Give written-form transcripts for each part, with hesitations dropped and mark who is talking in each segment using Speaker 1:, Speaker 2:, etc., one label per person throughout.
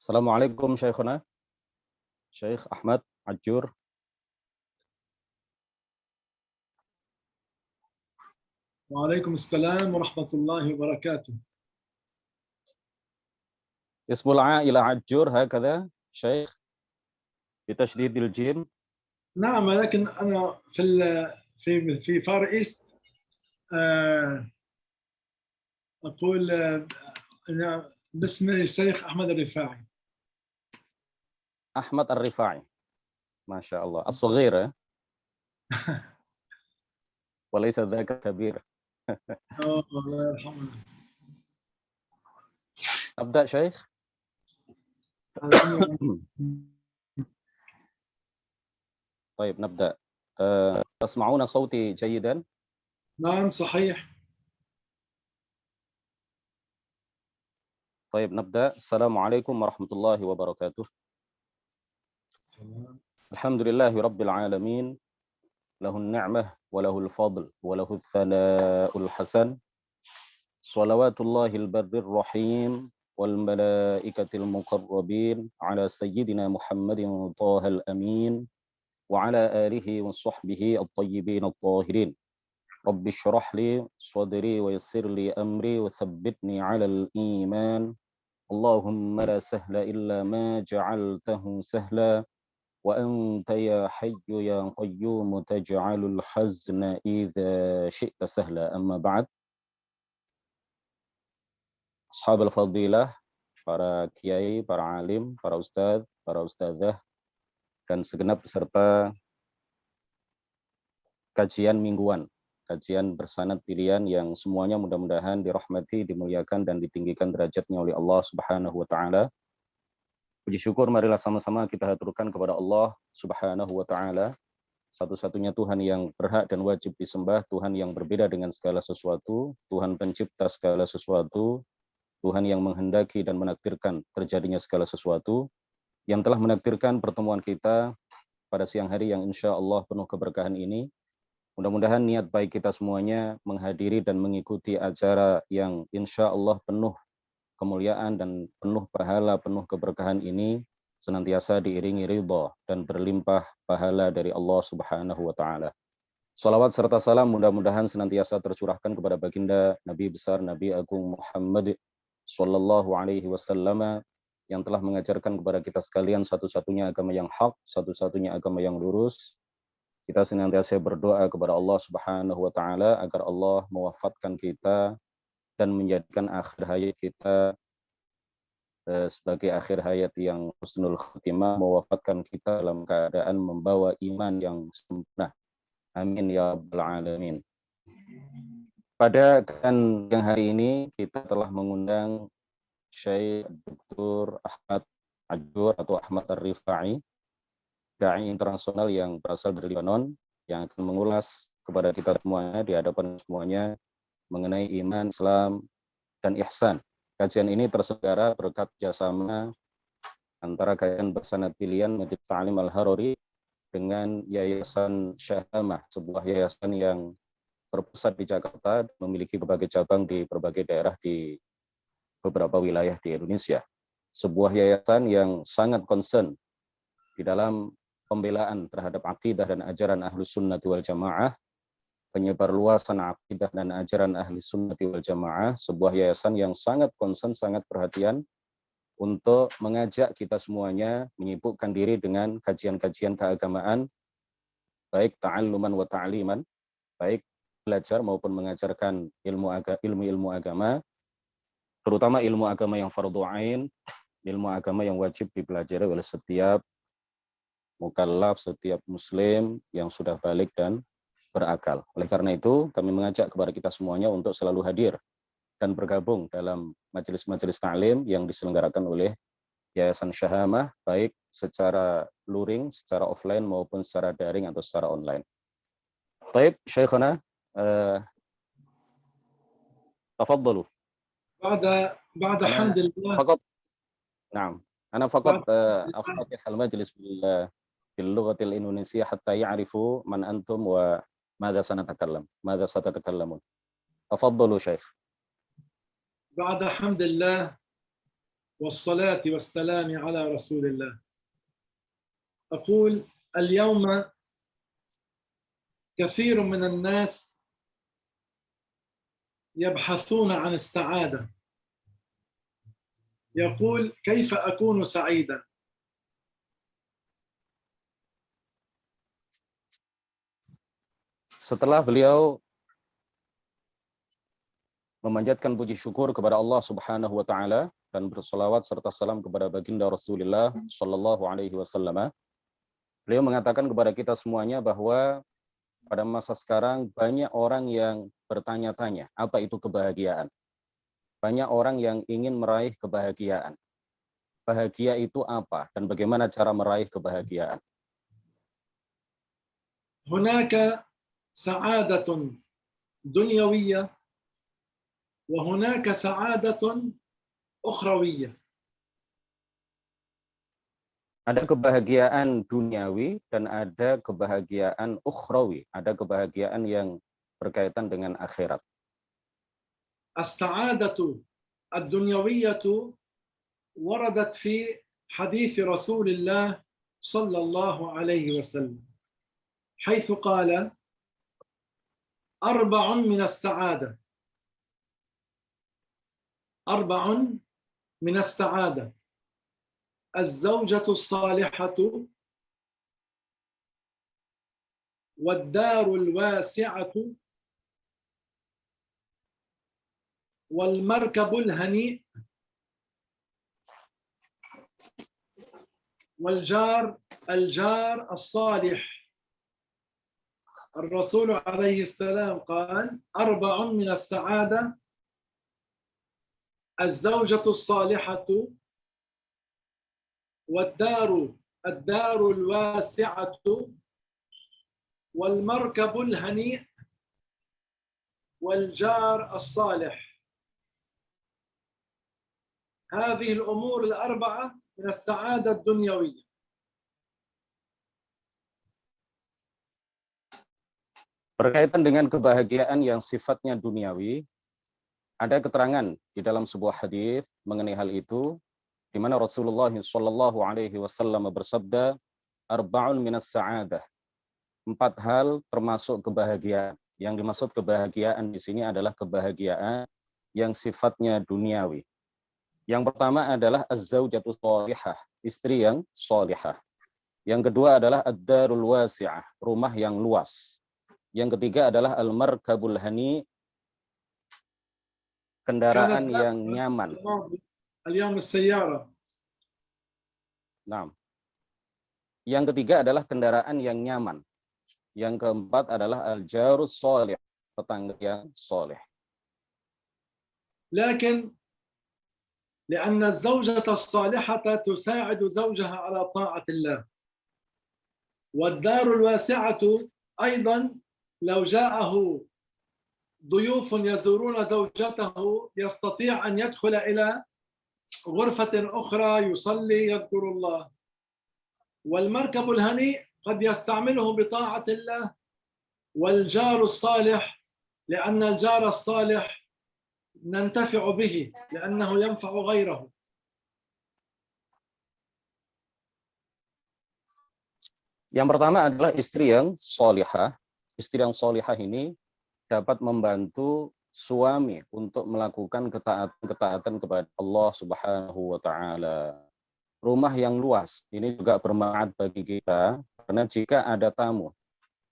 Speaker 1: Assalamualaikum Syekhuna, Syekh Ahmad Ajur.
Speaker 2: وعليكم السلام ورحمة الله وبركاته.
Speaker 1: Ismul ila Ajur hakadha Syekh bitasydidil jim.
Speaker 2: نعم، ولكن أنا في فار إيست أقول أنا باسمي الشيخ أحمد الرفاعي.
Speaker 1: Ahmad Ar-Rifai. Masya Allah. As-Saghir ya. Walaysa dzaka kabir.
Speaker 2: الله يرحمه.
Speaker 1: Abda Syekh. طيب نبدأ. تسمعون صوتي جيدا؟
Speaker 2: نعم صحيح.
Speaker 1: طيب نبدأ. Assalamualaikum warahmatullahi wabarakatuh.
Speaker 2: السلام.
Speaker 1: Alhamdulillahi rabbil alamin. Lahun ni'mah wa lahul fadl wa lahul thana'ul hasan. Salawatullahil barrir rahim wal malaikatil muqarrabin ala sayyidina Muhammadin Thahal amin wa ala alihi wa sahbihi at-tayyibin at-tahirin. Rabbi shrah li sadri wa yassir li amri wa thabbitni ala al-iman. Allahumma la sahla illa ma ja'altahu sahla wa anta ya hayyu ya qayyum taj'alul hazna idza syi'ta sahla. Amma ba'd. Ashabul fadilah, para kiai, para alim, para ustadz, para ustadzah, dan segenap peserta kajian mingguan, kajian bersanad pilihan yang semuanya mudah-mudahan dirahmati, dimuliakan, dan ditinggikan derajatnya oleh Allah Subhanahu wa Ta'ala. Puji syukur marilah sama-sama kita haturkan kepada Allah Subhanahu wa Ta'ala, satu-satunya Tuhan yang berhak dan wajib disembah, Tuhan yang berbeda dengan segala sesuatu, Tuhan pencipta segala sesuatu, Tuhan yang menghendaki dan menakdirkan terjadinya segala sesuatu, yang telah menakdirkan pertemuan kita pada siang hari yang insya Allah penuh keberkahan ini. Mudah-mudahan niat baik kita semuanya menghadiri dan mengikuti acara yang insya Allah penuh kemuliaan dan penuh pahala, penuh keberkahan ini senantiasa diiringi ridha dan berlimpah pahala dari Allah Subhanahu wa Ta'ala. Salawat serta salam mudah-mudahan senantiasa tercurahkan kepada baginda Nabi besar Nabi Agung Muhammad Sallallahu alaihi wasallam yang telah mengajarkan kepada kita sekalian satu-satunya agama yang hak, satu-satunya agama yang lurus. Kita senantiasa berdoa kepada Allah Subhanahu wa Ta'ala agar Allah mewafatkan kita dan menjadikan akhir hayat kita sebagai akhir hayat yang husnul khatimah, mewafatkan kita dalam keadaan membawa iman yang sempurna. Amin ya rabbal alamin. Pada yang hari ini kita telah mengundang Syekh Dr. Ahmad Ajur atau Ahmad Ar-Rifai, dai internasional yang berasal dari Lebanon, yang akan mengulas kepada kita semuanya di hadapan semuanya mengenai iman, Islam, dan ihsan. Kajian ini terselenggara berkat kerjasama antara kajian bersanad pilihan Masjid Ta'lim Al-Haruri dengan Yayasan Syahamah, sebuah yayasan yang berpusat di Jakarta, memiliki berbagai cabang di berbagai daerah di beberapa wilayah di Indonesia. Sebuah yayasan yang sangat concern di dalam pembelaan terhadap akidah dan ajaran Ahlus Sunnah wal Jamaah, penyebarluasan akidah dan ajaran Ahlus Sunnah wal Jamaah, sebuah yayasan yang sangat concern, sangat perhatian untuk mengajak kita semuanya menyibukkan diri dengan kajian-kajian keagamaan, baik ta'alluman wa ta'liman, baik belajar maupun mengajarkan ilmu-ilmu agama, terutama ilmu agama yang fardhu ain, ilmu agama yang wajib dipelajari oleh setiap mukallaf, setiap muslim yang sudah balik dan berakal. Oleh karena itu, kami mengajak kepada kita semuanya untuk selalu hadir dan bergabung dalam majelis-majelis ta'lim yang diselenggarakan oleh Yayasan Syahamah, baik secara luring, secara offline maupun secara daring atau secara online. Baik, Syekhana, tafadhalu.
Speaker 2: بعد حمد الله.
Speaker 1: فقط نعم أنا فقط أفتتح المجلس باللغة الإندونيسية حتى يعرفوا من أنتم وماذا سنتكلم، ماذا ستتكلمون. تفضلوا شيخ.
Speaker 2: بعد حمد الله والصلاة والسلام على رسول الله. أقول اليوم كثير من الناس يبحثون عن السعادة. يقول كيف أكون سعيدا؟
Speaker 1: Setelah beliau memanjatkan puji syukur kepada Allah Subhanahu wa taala dan bersolawat serta salam kepada baginda Rasulullah Shallallahu alaihi wasallam, beliau mengatakan kepada kita semuanya bahwa pada masa sekarang banyak orang yang bertanya-tanya apa itu kebahagiaan. Banyak orang yang ingin meraih kebahagiaan. Bahagia itu apa dan bagaimana cara meraih kebahagiaan?
Speaker 2: هناك سعادة دنيوية وهناك سعادة أخروية.
Speaker 1: Ada kebahagiaan duniawi dan ada kebahagiaan ukhrawi, ada kebahagiaan yang berkaitan dengan akhirat.
Speaker 2: السعادة الدنيوية وردت في حديث رسول الله صلى الله عليه وسلم حيث قال: 4 من السعادة، 4 من السعادة: الزوجة الصالحة، والدار الواسعة، والمركب الهنيء، الجار الصالح. الرسول عليه السلام قال: 4 من السعادة: الزوجة الصالحة، الدار الواسعة، والمركب الهنيء، والجار الصالح. هذه الأمور ال4 من السعادة الدنيوية.
Speaker 1: Berkaitan dengan kebahagiaan yang sifatnya duniawi, ada keterangan di dalam sebuah hadis mengenai hal itu, di mana Rasulullah Shallallahu alaihi wasallam bersabda, 4 minas sa'adah. 4 hal termasuk kebahagiaan. Yang dimaksud kebahagiaan di sini adalah kebahagiaan yang sifatnya duniawi. Yang pertama adalah az-zaujatu shalihah, istri yang shalihah. Yang kedua adalah ad-darul wasi'ah, rumah yang luas. Yang ketiga adalah al-markabul hani, kendaraan yang nyaman.
Speaker 2: اليوم السيارة.
Speaker 1: Nah, yang ketiga adalah kendaraan yang nyaman. Yang keempat adalah al-jarus sholih, tetangga yang soleh.
Speaker 2: لكن لأن الزوجة الصالحة تساعد زوجها على طاعة الله، والدار الواسعة أيضا لو جاءه ضيوف يزورون زوجته يستطيع أن يدخل إلى غرفة أخرى يصلي يذكر الله. والمركب الهنيء قد يستعمله بطاعة الله. والجار الصالح لأن الجار الصالح ننتفع به لأنه ينفع غيره.
Speaker 1: Yang pertama adalah istri yang sholihah. Istri yang sholihah ini dapat membantu suami untuk melakukan ketaatan kepada Allah Subhanahu wa taala. Rumah yang luas ini juga bermanfaat bagi kita, karena jika ada tamu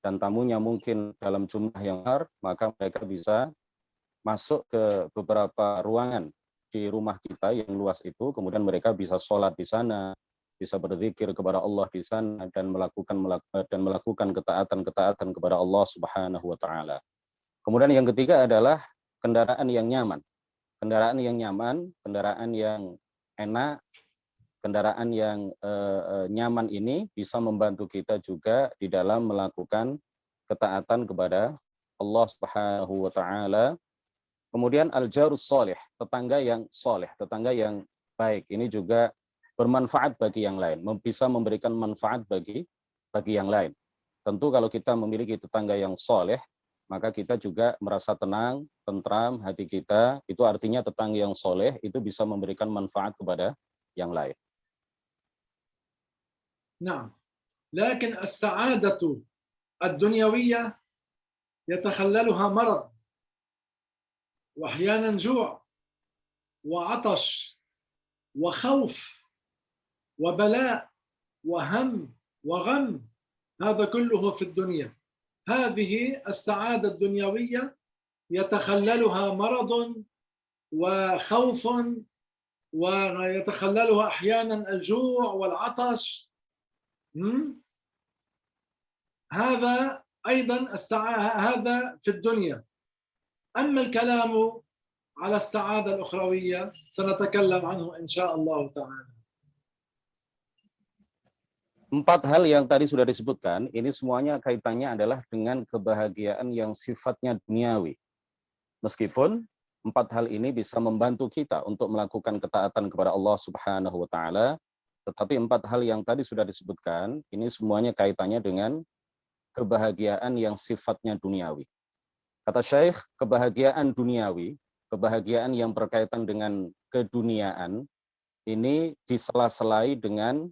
Speaker 1: dan tamunya mungkin dalam jumlah yang besar, maka mereka bisa masuk ke beberapa ruangan di rumah kita yang luas itu, kemudian mereka bisa sholat di sana, bisa berzikir kepada Allah di sana, dan melakukan ketaatan kepada Allah Subhanahu wa taala. Kemudian yang ketiga adalah kendaraan yang nyaman. Kendaraan yang nyaman, kendaraan yang enak, kendaraan yang nyaman ini bisa membantu kita juga di dalam melakukan ketaatan kepada Allah Subhanahu wa taala. Kemudian al-jarus sholih, tetangga yang soleh, tetangga yang baik. Ini juga bermanfaat bagi yang lain, bisa memberikan manfaat bagi yang lain. Tentu kalau kita memiliki tetangga yang soleh, maka kita juga merasa tenang, tentram, hati kita, itu artinya tetangga yang soleh, itu bisa memberikan manfaat kepada yang lain.
Speaker 2: نعم لكن السعادة الدنيوية يتخللها مرض وأحيانا جوع وعطش وخوف وبلاء وهم وغم هذا كله في الدنيا هذه السعادة الدنيوية يتخللها مرض وخوف ويتخللها أحيانا الجوع والعطش هذا أيضا هذا في الدنيا أما الكلام على السعادة الأخروية سنتكلم عنه إن شاء الله تعالى.
Speaker 1: 4 hal yang tadi sudah disebutkan, ini semuanya kaitannya adalah dengan kebahagiaan yang sifatnya duniawi. Meskipun 4 hal ini bisa membantu kita untuk melakukan ketaatan kepada Allah Subhanahu wa taala, tetapi 4 hal yang tadi sudah disebutkan, ini semuanya kaitannya dengan kebahagiaan yang sifatnya duniawi. Kata Syekh, kebahagiaan duniawi, kebahagiaan yang berkaitan dengan keduniaan, ini disela-selai dengan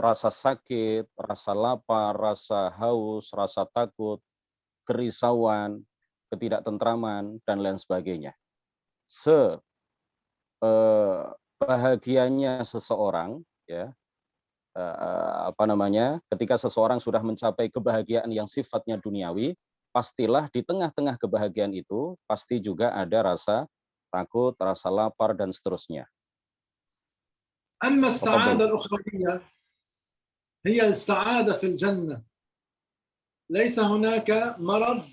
Speaker 1: rasa sakit, rasa lapar, rasa haus, rasa takut, kerisauan, ketidaktentraman, dan lain sebagainya. Bahagianya seseorang, ya, ketika seseorang sudah mencapai kebahagiaan yang sifatnya duniawi, pastilah di tengah-tengah kebahagiaan itu pasti juga ada rasa takut, rasa lapar, dan seterusnya.
Speaker 2: أما السعادة الأخروية هي السعادة في الجنة ليس هناك مرض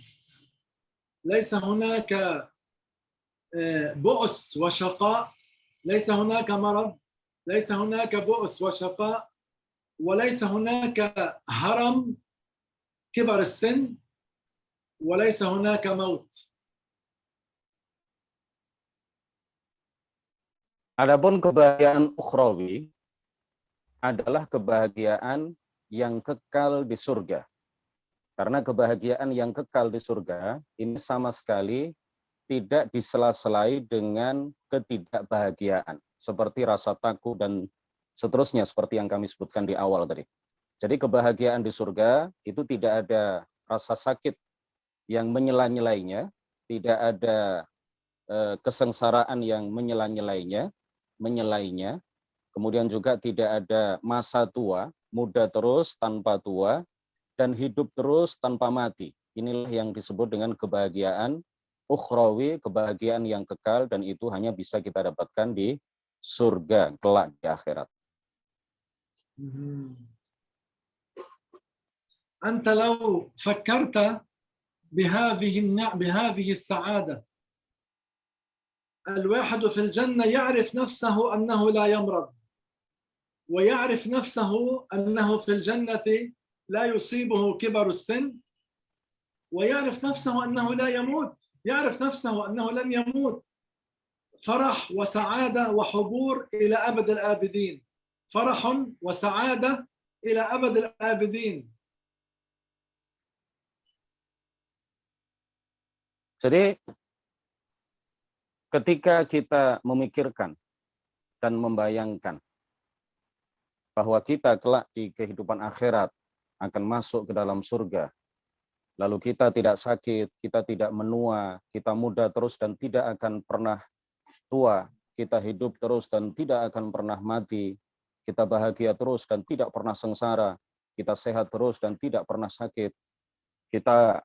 Speaker 2: ليس هناك بؤس وشقاء ليس هناك مرض ليس هناك بؤس وشقاء وليس هناك هرم كبر السن وليس هناك موت.
Speaker 1: Adapun kebahagiaan ukhrawi adalah kebahagiaan yang kekal di surga. Karena kebahagiaan yang kekal di surga ini sama sekali tidak disela-selai dengan ketidakbahagiaan, seperti rasa takut dan seterusnya seperti yang kami sebutkan di awal tadi. Jadi kebahagiaan di surga itu tidak ada rasa sakit yang menyela-nyelainya, tidak ada kesengsaraan yang menyelainya, kemudian juga tidak ada masa tua, muda terus tanpa tua, dan hidup terus tanpa mati. Inilah yang disebut dengan kebahagiaan ukhrawi, kebahagiaan yang kekal, dan itu hanya bisa kita dapatkan di surga kelak di akhirat.
Speaker 2: أنت لو فكرت بهذه السعادة الواحد في الجنة يعرف نفسه أنه لا يمرض ويعرف نفسه أنه في الجنة لا يصيبه كبر السن ويعرف نفسه أنه لا يموت يعرف نفسه أنه لن يموت فرح وسعادة وحبور إلى أبد الآبدين فرح وسعادة إلى أبد الآبدين.
Speaker 1: Jadi ketika kita memikirkan dan membayangkan bahwa kita kelak di kehidupan akhirat akan masuk ke dalam surga, lalu kita tidak sakit, kita tidak menua, kita muda terus dan tidak akan pernah tua, kita hidup terus dan tidak akan pernah mati, kita bahagia terus dan tidak pernah sengsara, kita sehat terus dan tidak pernah sakit, kita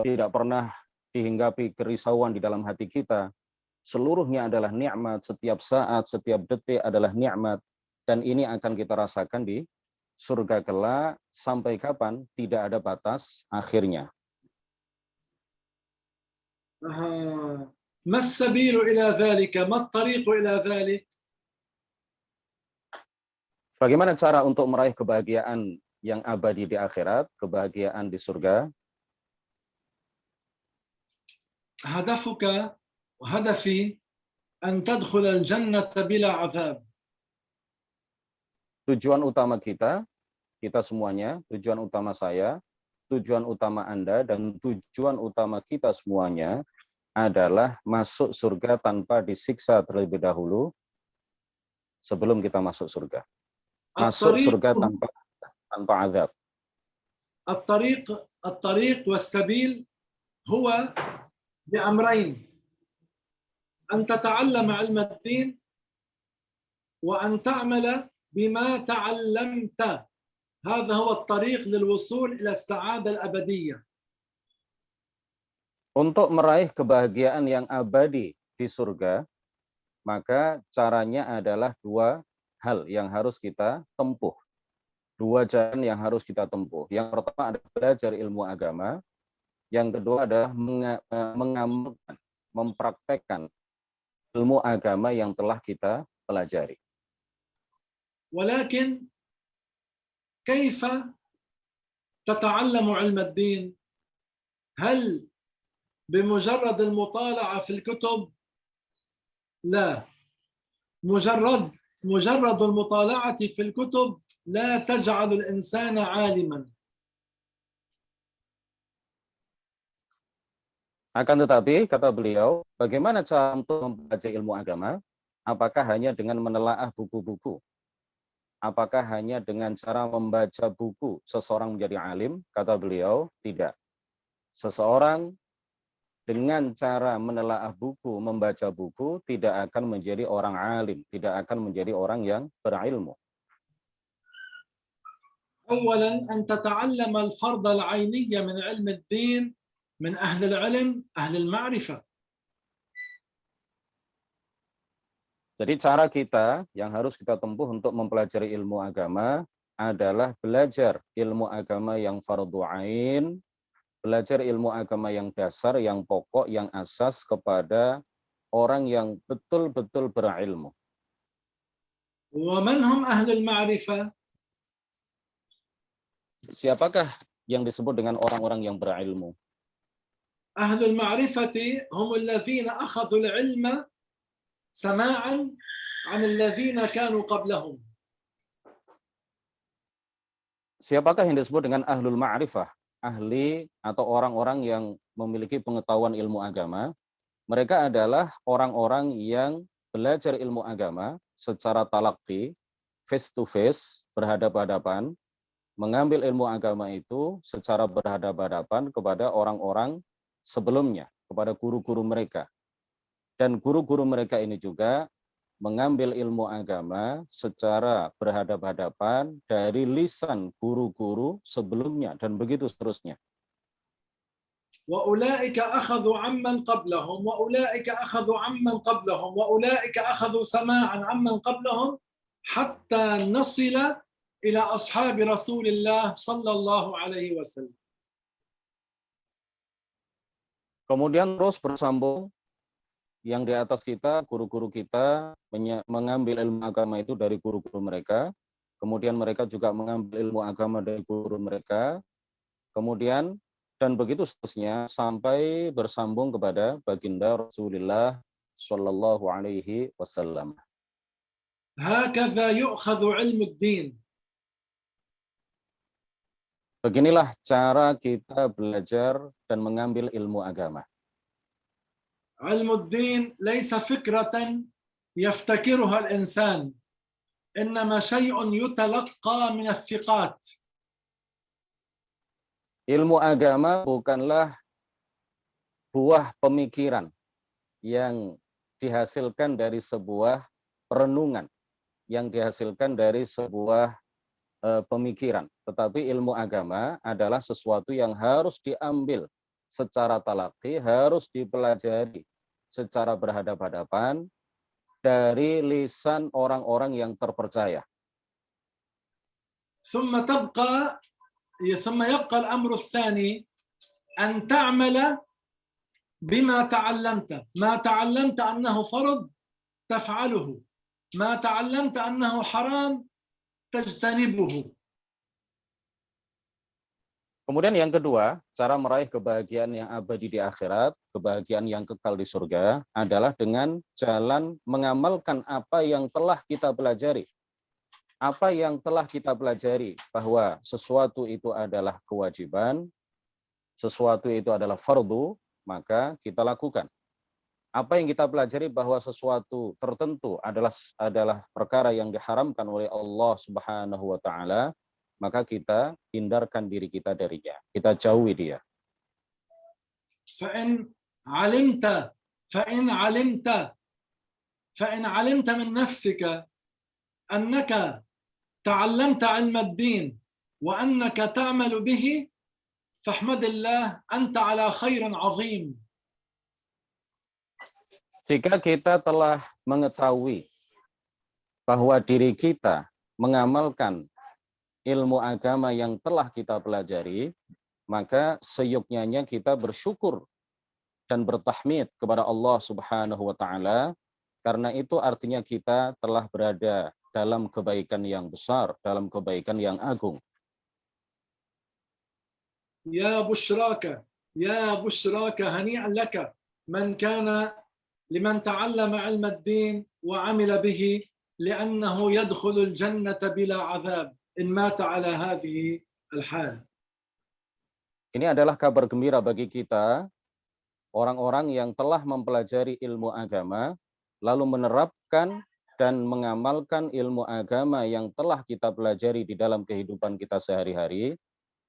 Speaker 1: tidak pernah dihinggapi kerisauan di dalam hati kita. Seluruhnya adalah nikmat, setiap saat, setiap detik adalah nikmat, dan ini akan kita rasakan di surga kelak sampai kapan tidak ada batas akhirnya.
Speaker 2: ما السبيل إلى ذلك؟ ما الطريق إلى ذلك؟
Speaker 1: Bagaimana cara untuk meraih kebahagiaan yang abadi di akhirat, kebahagiaan di surga?
Speaker 2: هدفك وهدفي أن تدخل الجنة بلا عذاب.
Speaker 1: Tujuan utama kita semuanya, tujuan utama saya tujuan utama Anda dan tujuan utama kita semuanya adalah masuk surga tanpa disiksa terlebih dahulu sebelum kita masuk surga. Masuk
Speaker 2: الطريق
Speaker 1: surga tanpa azab.
Speaker 2: الطريق والسبيل هو بأمرين: أن تتعلم علم الدين وأن تعمل بما تعلمت. هذا هو الطريق للوصول إلى السعادة الأبدية.
Speaker 1: Untuk meraih kebahagiaan yang abadi di surga, maka caranya adalah dua hal yang harus kita tempuh. Dua jalan yang harus kita tempuh. Yang pertama adalah belajar ilmu agama. Yang kedua adalah mengamalkan, mempraktekkan ilmu agama yang telah kita pelajari.
Speaker 2: ولكن كيف تتعلم علم الدين؟ هل بمجرد المطالعة في الكتب؟ لا. مجرد المطالعة في الكتب لا تجعل الإنسان عالما.
Speaker 1: Akan tetapi, kata beliau, bagaimana cara untuk mempelajari ilmu agama? Apakah hanya dengan menelaah buku-buku? Apakah hanya dengan cara membaca buku seseorang menjadi alim? Kata beliau, tidak. Seseorang dengan cara menelaah buku, membaca buku, tidak akan menjadi orang alim, tidak akan menjadi orang yang berilmu.
Speaker 2: أولا أن تتعلم الفرض العينية من علم الدين من أهل العلم أهل المعرفة.
Speaker 1: Jadi cara kita yang harus kita tempuh untuk mempelajari ilmu agama adalah belajar ilmu agama yang fardhu ain, belajar ilmu agama yang dasar, yang pokok, yang asas kepada orang yang betul-betul berilmu.
Speaker 2: ومن هم أهل المعرفة؟
Speaker 1: Siapakah yang disebut dengan orang-orang yang berilmu?
Speaker 2: أهل المعرفة هم الذين أخذوا العلم سماعا عن الذين كانوا قبلهم.
Speaker 1: Siapakah yang disebut dengan ahlul ma'rifah? Ahli atau orang-orang yang memiliki pengetahuan ilmu agama. Mereka adalah orang-orang yang belajar ilmu agama secara talaqi, face to face, berhadapan-hadapan, mengambil ilmu agama itu secara berhadapan-hadapan kepada orang-orang sebelumnya, kepada guru-guru mereka. Dan guru-guru mereka ini juga mengambil ilmu agama secara berhadapan-hadapan dari lisan guru-guru sebelumnya, dan begitu seterusnya.
Speaker 2: وأولئك أخذوا عمن قبلهم وأولئك أخذوا عمن قبلهم وأولئك أخذوا سماعا عمن قبلهم حتى نصل إلى أصحاب رسول الله صلى الله عليه وسلم.
Speaker 1: Kemudian terus bersambung yang di atas kita, guru-guru kita mengambil ilmu agama itu dari guru-guru mereka. Kemudian mereka juga mengambil ilmu agama dari guru mereka. Kemudian dan begitu seterusnya sampai bersambung kepada baginda Rasulullah Shallallahu Alaihi Wasallam.
Speaker 2: هكذا يؤخذ علم الدين.
Speaker 1: Beginilah cara kita belajar dan mengambil ilmu agama.
Speaker 2: علم الدين ليس فكرة يفتكرها الإنسان، إنما شيء يتلقى من الثقات.
Speaker 1: Ilmu agama bukanlah buah pemikiran yang dihasilkan dari sebuah perenungan, yang dihasilkan dari sebuah pemikiran. Tetapi ilmu agama adalah sesuatu yang harus diambil secara talaqi, harus dipelajari secara berhadapan-hadapan dari lisan orang-orang yang terpercaya.
Speaker 2: ثم يبقى الأمر الثاني أن تعمل بما تعلمت. ما تعلمت أنه فرض تفعله، ما تعلمت أنه حرام تجتنبه.
Speaker 1: Kemudian yang kedua, cara meraih kebahagiaan yang abadi di akhirat, kebahagiaan yang kekal di surga adalah dengan jalan mengamalkan apa yang telah kita pelajari. apa yang telah kita pelajari bahwa sesuatu itu adalah kewajiban, sesuatu itu adalah fardu, maka kita lakukan. Apa yang kita pelajari bahwa sesuatu tertentu adalah perkara yang diharamkan oleh Allah Subhanahu wa taala, maka kita hindarkan diri kita darinya. Kita jauhi dia.
Speaker 2: فإن علمت فإن علمت فإن علمت من نفسك أنك تعلمت علم الدين وأنك تعمل به فاحمد الله أنت على خير عظيم.
Speaker 1: Jika kita telah mengetahui bahwa diri kita mengamalkan ilmu agama yang telah kita pelajari, maka seyuknyanya kita bersyukur dan bertahmid kepada Allah Subhanahu wa taala, karena itu artinya kita telah berada dalam kebaikan yang besar, dalam kebaikan yang agung.
Speaker 2: يا بشراك هنيئا لك من كان لمن تعلم علم الدين وعمل به لأنه يدخل الجنة بلا عذاب إن مات على هذه الحال.
Speaker 1: Ini adalah kabar gembira bagi kita, orang-orang yang telah mempelajari ilmu agama, lalu menerapkan dan mengamalkan ilmu agama yang telah kita pelajari di dalam kehidupan kita sehari-hari.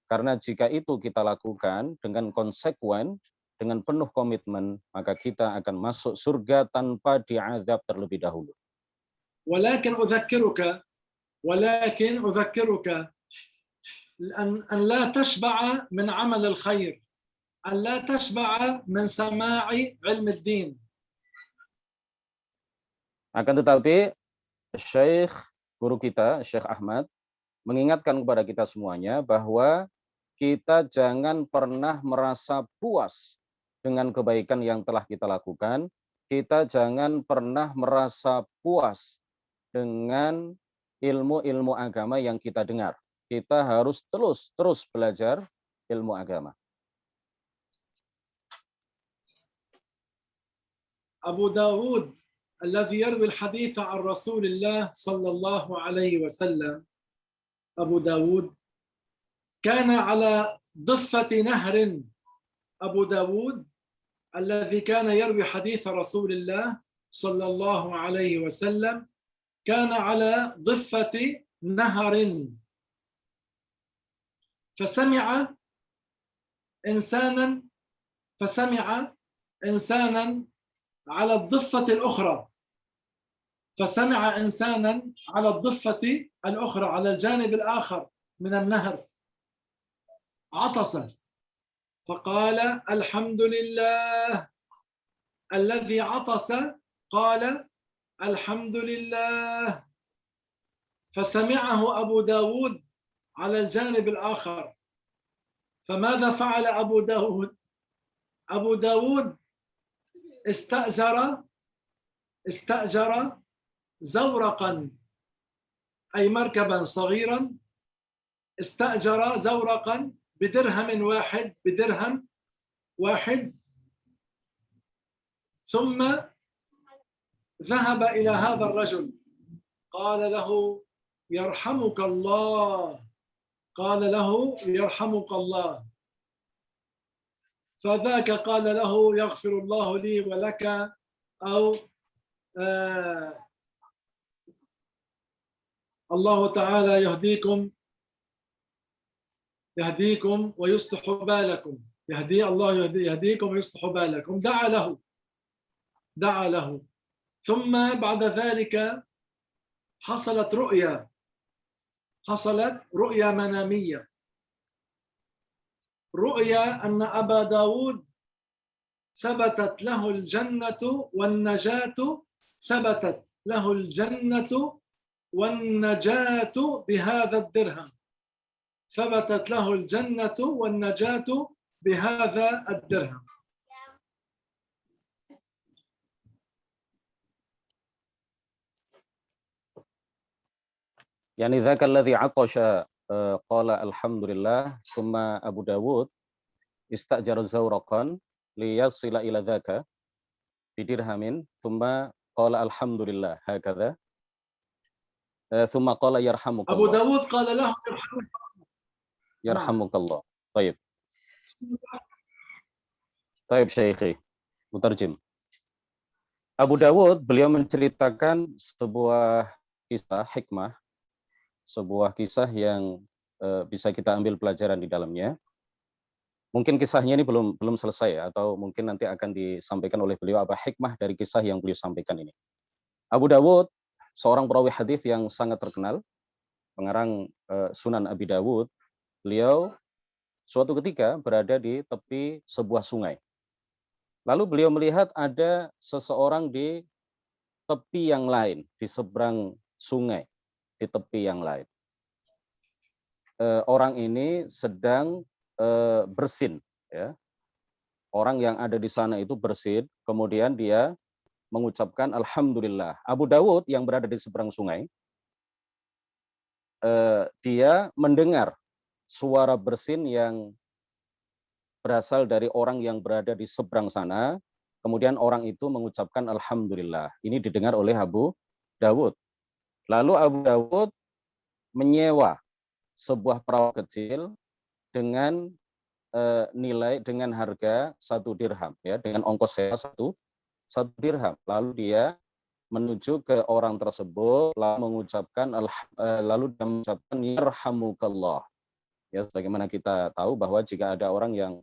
Speaker 1: Karena jika itu kita lakukan dengan konsekuen, dengan penuh komitmen, maka kita akan masuk surga tanpa diazab terlebih dahulu.
Speaker 2: ولكن أذكرك أن لا تشبع من عمل الخير، أن لا تشبع من سماع علم الدين.
Speaker 1: Akan tetapi, Syekh guru kita, Syekh Ahmad, mengingatkan kepada kita semuanya bahwa kita jangan pernah merasa puas dengan kebaikan yang telah kita lakukan. Kita jangan pernah merasa puas dengan ilmu-ilmu agama yang kita dengar. Kita harus terus belajar ilmu agama.
Speaker 2: أبو داود الذي يروي الحديث عن رسول الله صلى الله عليه وسلم، أبو داود كان على ضفة نهر. أبو داود الذي كان يروي حديث رسول الله صلى الله عليه وسلم كان على ضفة نهر، فسمع إنسانا على الضفة الأخرى، فسمع إنسانا على الضفة الأخرى على الجانب الآخر من النهر عطس، فقال الحمد لله. الذي عطس قال الحمد لله، فسمعه أبو داود على الجانب الآخر. فماذا فعل أبو داود؟ أبو داود استأجر زورقا، أي مركبا صغيرا، استأجر زورقا بدرهم واحد، ثم ذهب إلى هذا الرجل قال له يرحمك الله، قال له يرحمك الله. فذاك قال له يغفر الله لي ولك، أو الله تعالى يهديكم ويصلح بالكم، يهديكم ويصلح بالكم. دعا له. ثم بعد ذلك حصلت رؤيا منامية، رؤيا أن أبا داود ثبتت له الجنة والنجاة، ثبتت له الجنة والنجاة بهذا الدرهم، ثبتت له الجنة والنجاة بهذا الدرهم.
Speaker 1: Yani dzakal ladzi 'atasha qala alhamdulillah, thumma Abu Dawud istajara zawraqan liyasila ila dzaka bidirhamin, thumma qala alhamdulillah, hakadha. Thumma qala
Speaker 2: أبو
Speaker 1: yarhamukallah.
Speaker 2: داود قال له
Speaker 1: Yarhamukallah. Baik. Baik, Syekhi. Mutarjim. Abu Dawud, beliau menceritakan sebuah kisah hikmah, sebuah kisah yang bisa kita ambil pelajaran di dalamnya. Mungkin kisahnya ini belum selesai ya, atau mungkin nanti akan disampaikan oleh beliau apa hikmah dari kisah yang beliau sampaikan ini. Abu Dawud, seorang perawi hadis yang sangat terkenal, pengarang Sunan Abi Dawud, beliau suatu ketika berada di tepi sebuah sungai. Lalu beliau melihat ada seseorang di tepi yang lain, di seberang sungai, di tepi yang lain. Orang ini sedang bersin, ya. Orang yang ada di sana itu bersin, kemudian dia mengucapkan Alhamdulillah. Abu Dawud yang berada di seberang sungai, dia mendengar suara bersin yang berasal dari orang yang berada di seberang sana, kemudian orang itu mengucapkan Alhamdulillah. Ini didengar oleh Abu Dawud. Lalu Abu Dawud menyewa sebuah perahu kecil dengan dengan harga 1 dirham, ya, dengan ongkos sewa 1 dirham. Lalu dia menuju ke orang tersebut, lalu dia mengucapkan yarhamukallah. Ya, sebagaimana kita tahu bahwa jika ada orang yang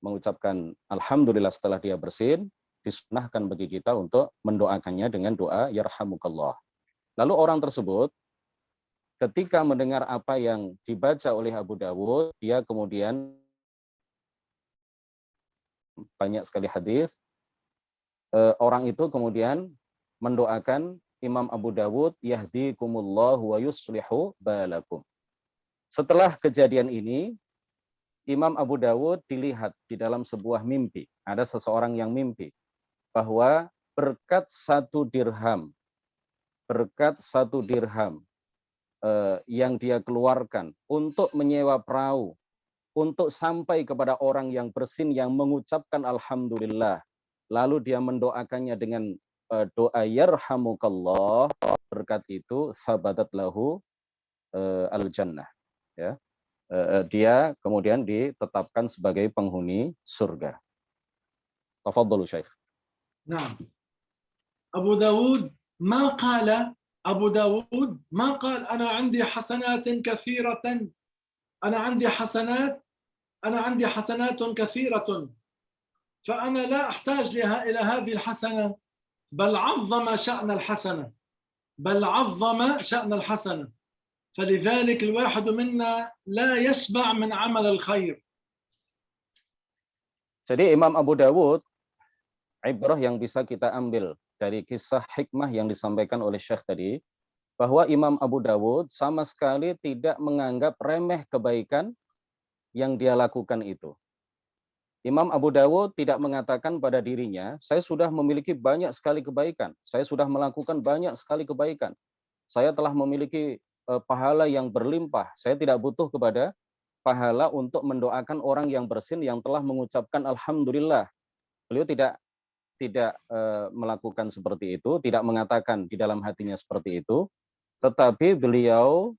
Speaker 1: mengucapkan Alhamdulillah setelah dia bersin, disunahkan bagi kita untuk mendoakannya dengan doa yarhamukallah. Lalu orang tersebut ketika mendengar apa yang dibaca oleh Abu Dawud, dia kemudian banyak sekali hadis, orang itu kemudian mendoakan Imam Abu Dawud, yahdikumullahu wa yuslihu balakum. Setelah kejadian ini, Imam Abu Dawud dilihat di dalam sebuah mimpi. Ada seseorang yang mimpi bahwa berkat 1 dirham, yang dia keluarkan untuk menyewa perahu, untuk sampai kepada orang yang bersin yang mengucapkan Alhamdulillah, lalu dia mendoakannya dengan doa yarhamukallah, berkat itu sabatat lahu al-jannah. Ya. Dia kemudian ditetapkan sebagai penghuni surga. Tafadhalu Syekh.
Speaker 2: نعم أبو داود ما قال أنا عندي حسنات كثيرة، أنا عندي حسنات كثيرة فأنا لا أحتاج إلى هذه الحسنة، بل عظم شأن الحسنة، فلذلك الواحد منا لا يشبع من عمل الخير.
Speaker 1: Jadi Imam Abu Dawud, ibrah yang bisa kita ambil dari kisah hikmah yang disampaikan oleh Syekh tadi, bahwa Imam Abu Dawud sama sekali tidak menganggap remeh kebaikan yang dia lakukan itu. Imam Abu Dawud tidak mengatakan pada dirinya, saya sudah memiliki banyak sekali kebaikan, saya sudah melakukan banyak sekali kebaikan, saya telah memiliki pahala yang berlimpah, saya tidak butuh kepada pahala untuk mendoakan orang yang bersin yang telah mengucapkan Alhamdulillah. Beliau tidak melakukan seperti itu, tidak mengatakan di dalam hatinya seperti itu, tetapi beliau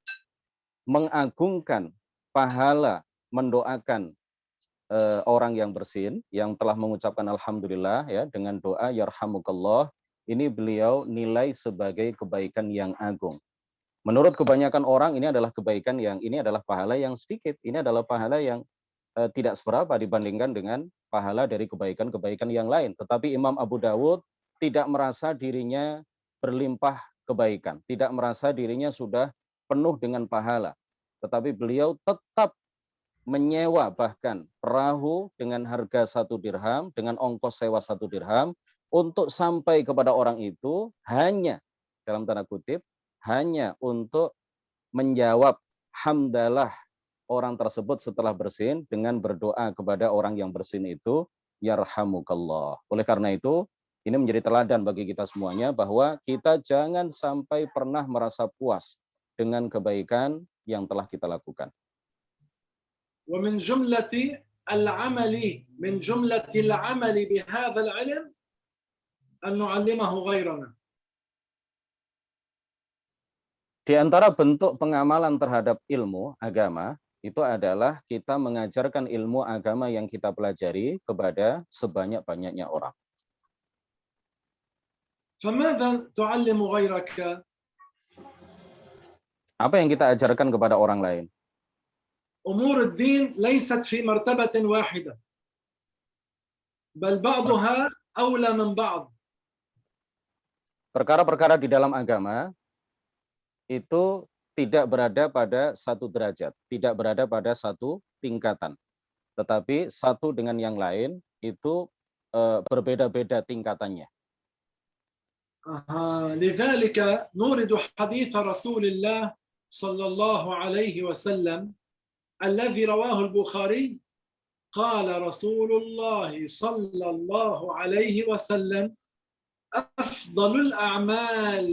Speaker 1: mengagungkan pahala mendoakan orang yang bersin yang telah mengucapkan Alhamdulillah, ya, dengan doa yarhamukallah. Ini beliau nilai sebagai kebaikan yang agung. Menurut kebanyakan orang ini adalah kebaikan ini adalah pahala yang sedikit, ini adalah pahala yang tidak seberapa dibandingkan dengan pahala dari kebaikan-kebaikan yang lain. Tetapi Imam Abu Dawud tidak merasa dirinya berlimpah kebaikan, tidak merasa dirinya sudah penuh dengan pahala. Tetapi beliau tetap menyewa bahkan perahu dengan harga 1 dirham, dengan ongkos sewa 1 dirham, untuk sampai kepada orang itu hanya, dalam tanda kutip, hanya untuk menjawab hamdalah orang tersebut setelah bersin dengan berdoa kepada orang yang bersin itu, yarhamukallah. Oleh karena itu, ini menjadi teladan bagi kita semuanya bahwa kita jangan sampai pernah merasa puas dengan kebaikan yang telah kita lakukan.
Speaker 2: ومن جملة العمل بهذا العلم أن نعلمه غيرنا.
Speaker 1: Di antara bentuk pengamalan terhadap ilmu agama itu adalah kita mengajarkan ilmu agama yang kita pelajari kepada sebanyak-banyaknya orang.
Speaker 2: فماذا تعلم غيرك؟
Speaker 1: Apa yang kita ajarkan kepada orang lain?
Speaker 2: أمور الدين ليست في مرتبة واحدة، بل بعضها أولى من بعض.
Speaker 1: Perkara-perkara di dalam agama itu tidak berada pada satu derajat, tidak berada pada satu tingkatan. Tetapi satu dengan yang lain itu berbeda-beda tingkatannya.
Speaker 2: لذلك نورد حديث رسول الله صلى الله عليه وسلم الذي رواه البخاري قال رسول الله صلى الله عليه وسلم أفضل الأعمال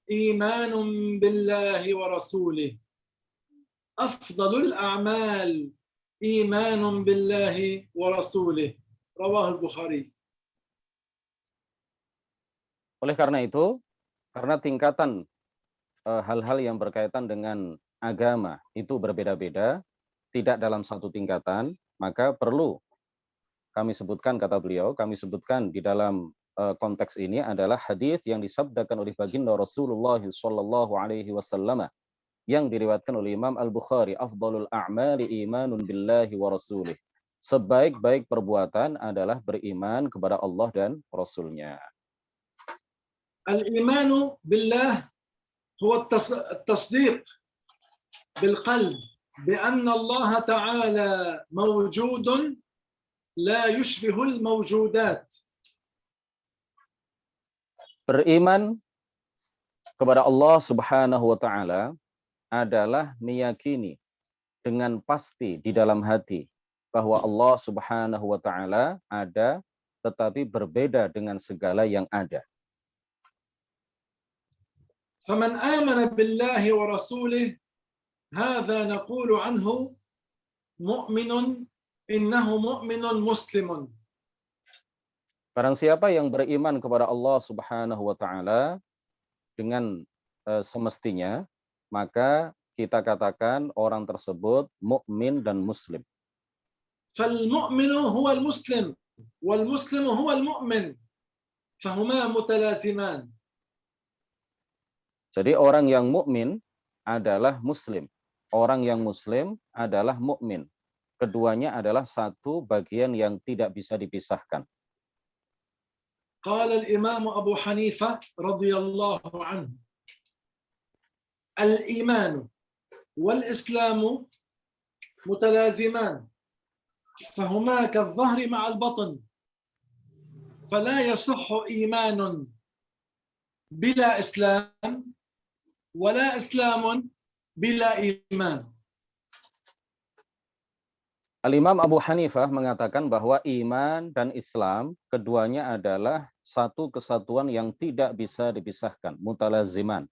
Speaker 2: إيمان بالله ورسوله أفضل الأعمال إيمان بالله ورسوله رواه البخاري.
Speaker 1: Oleh karena itu, karena tingkatan hal-hal yang berkaitan dengan agama itu berbeda-beda, tidak dalam satu tingkatan, maka perlu kami sebutkan, kata beliau, kami sebutkan di dalam konteks ini adalah hadis yang disabdakan oleh baginda Rasulullah Shallallahu Alaihi Wasallam yang diriwayatkan oleh Imam Al-Bukhari, afdalul a'mali imanun billahi wa rasulih. Sebaik-baik perbuatan adalah beriman kepada Allah dan Rasulnya.
Speaker 2: الإيمان بالله هو التصديق بالقلب بأن الله تعالى موجود لا يشبه الموجودات.
Speaker 1: Beriman kepada Allah Subhanahu wa taala adalah meyakini dengan pasti di dalam hati bahwa Allah Subhanahu wa taala ada tetapi berbeda dengan segala yang ada.
Speaker 2: فمن آمن بالله ورسوله هذا نقول عنه مؤمن إنه مؤمن مسلم.
Speaker 1: Barang siapa yang beriman kepada Allah Subhanahu wa taala dengan semestinya, maka kita katakan orang tersebut mukmin dan muslim.
Speaker 2: فالمؤمن هو المسلم والمسلم هو المؤمن فهما متلازمان.
Speaker 1: Jadi orang yang mukmin adalah muslim. Orang yang muslim adalah mukmin. Keduanya adalah satu bagian yang tidak bisa dipisahkan.
Speaker 2: قال الإمام أبو حنيفة رضي الله عنه الإيمان والإسلام متلازمان فهما كالظهر مع البطن فلا يصح إيمان بلا إسلام ولا إسلام بلا إيمان.
Speaker 1: Al-Imam Abu Hanifah mengatakan bahwa iman dan Islam keduanya adalah satu kesatuan yang tidak bisa dipisahkan, mutalaziman.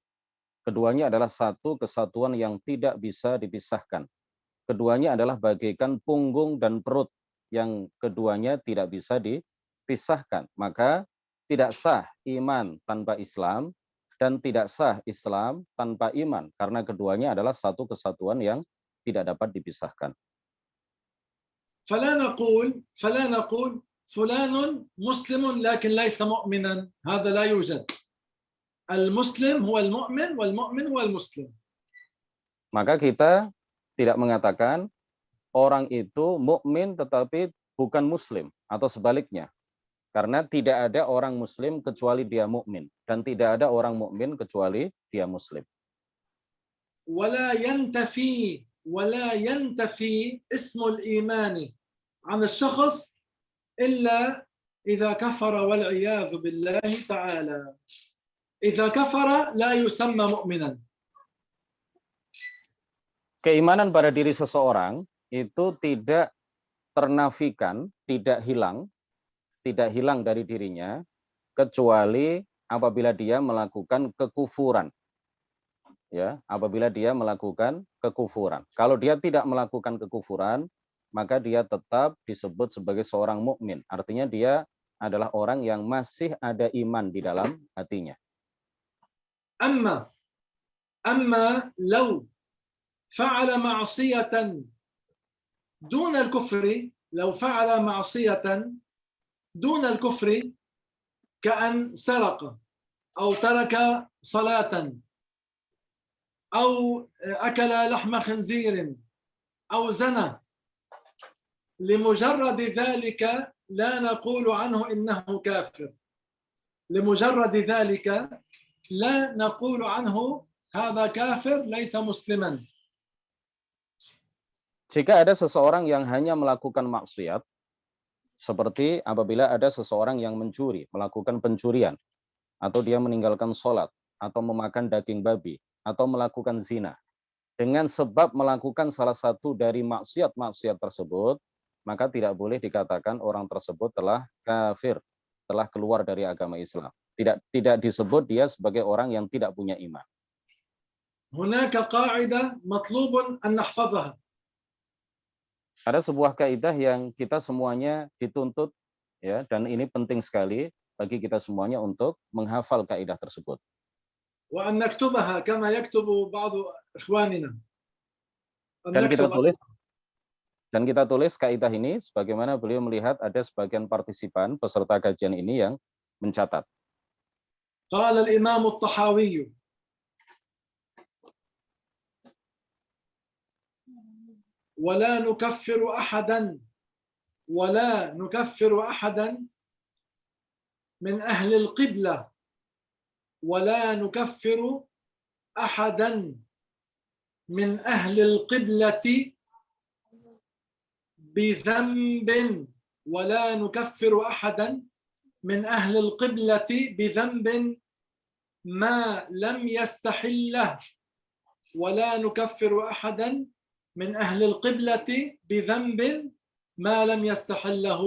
Speaker 1: Keduanya adalah satu kesatuan yang tidak bisa dipisahkan. Keduanya adalah bagaikan punggung dan perut yang keduanya tidak bisa dipisahkan. Maka tidak sah iman tanpa Islam dan tidak sah Islam tanpa iman karena keduanya adalah satu kesatuan yang tidak dapat dipisahkan.
Speaker 2: فلا نقول فلان مسلم لكن ليس مؤمنا، هذا لا يوجد. المسلم هو المؤمن والمؤمن هو المسلم.
Speaker 1: Maka kita tidak mengatakan orang itu mukmin tetapi bukan muslim atau sebaliknya. Karena tidak ada orang muslim kecuali dia mukmin dan tidak ada orang mukmin kecuali dia muslim.
Speaker 2: ولا ينتفي اسم الإيمان عن الشخص إلا إذا كفر والعياذ بالله تعالى. إذا كفر لا يسمى مؤمنا.
Speaker 1: Keimanan pada diri seseorang itu tidak ternafikan, tidak hilang dari dirinya kecuali apabila dia melakukan kekufuran. Ya, apabila dia melakukan kekufuran. Kalau dia tidak melakukan kekufuran, maka dia tetap disebut sebagai seorang mukmin. Artinya dia adalah orang yang masih ada iman di dalam hatinya.
Speaker 2: أما أما لو فعل معصية دون الكفر، لو فعل معصية دون الكفر كأن سرق أو ترك صلاة أو أكل لحم خنزير أو زنى، لمجرد ذلك لا نقول عنه إنه كافر، لمجرد ذلك لا نقول عنه هذا كافر ليس مسلما.
Speaker 1: Jika ada seseorang yang hanya melakukan maksiat, seperti apabila ada seseorang yang mencuri, melakukan pencurian, atau dia meninggalkan sholat, atau memakan daging babi, atau melakukan zina, dengan sebab melakukan salah satu dari maksiat-maksiat tersebut, maka tidak boleh dikatakan orang tersebut telah kafir, telah keluar dari agama Islam. Tidak disebut dia sebagai orang yang tidak punya iman.
Speaker 2: هناك قاعدة مطلوب أن نحفظها.
Speaker 1: Ada sebuah kaidah yang kita semuanya dituntut, ya, dan ini penting sekali bagi kita semuanya untuk menghafal kaidah tersebut.
Speaker 2: وأن نكتبها كما يكتب بعض إخواننا.
Speaker 1: Dan kita tulis kaidah ini sebagaimana beliau melihat ada sebagian partisipan peserta kajian ini yang mencatat.
Speaker 2: قال الإمام الطحاوي: ولا نكفر أحدا من أهل القبلة، ولا نكفر أحدا من أهل القبلة بذنب، ولا نكفر أحدا من أهل القبلة بذنب ما لم يستحله، ولا نكفر أحدا من أهل القبلة بذنب ما لم يستحله.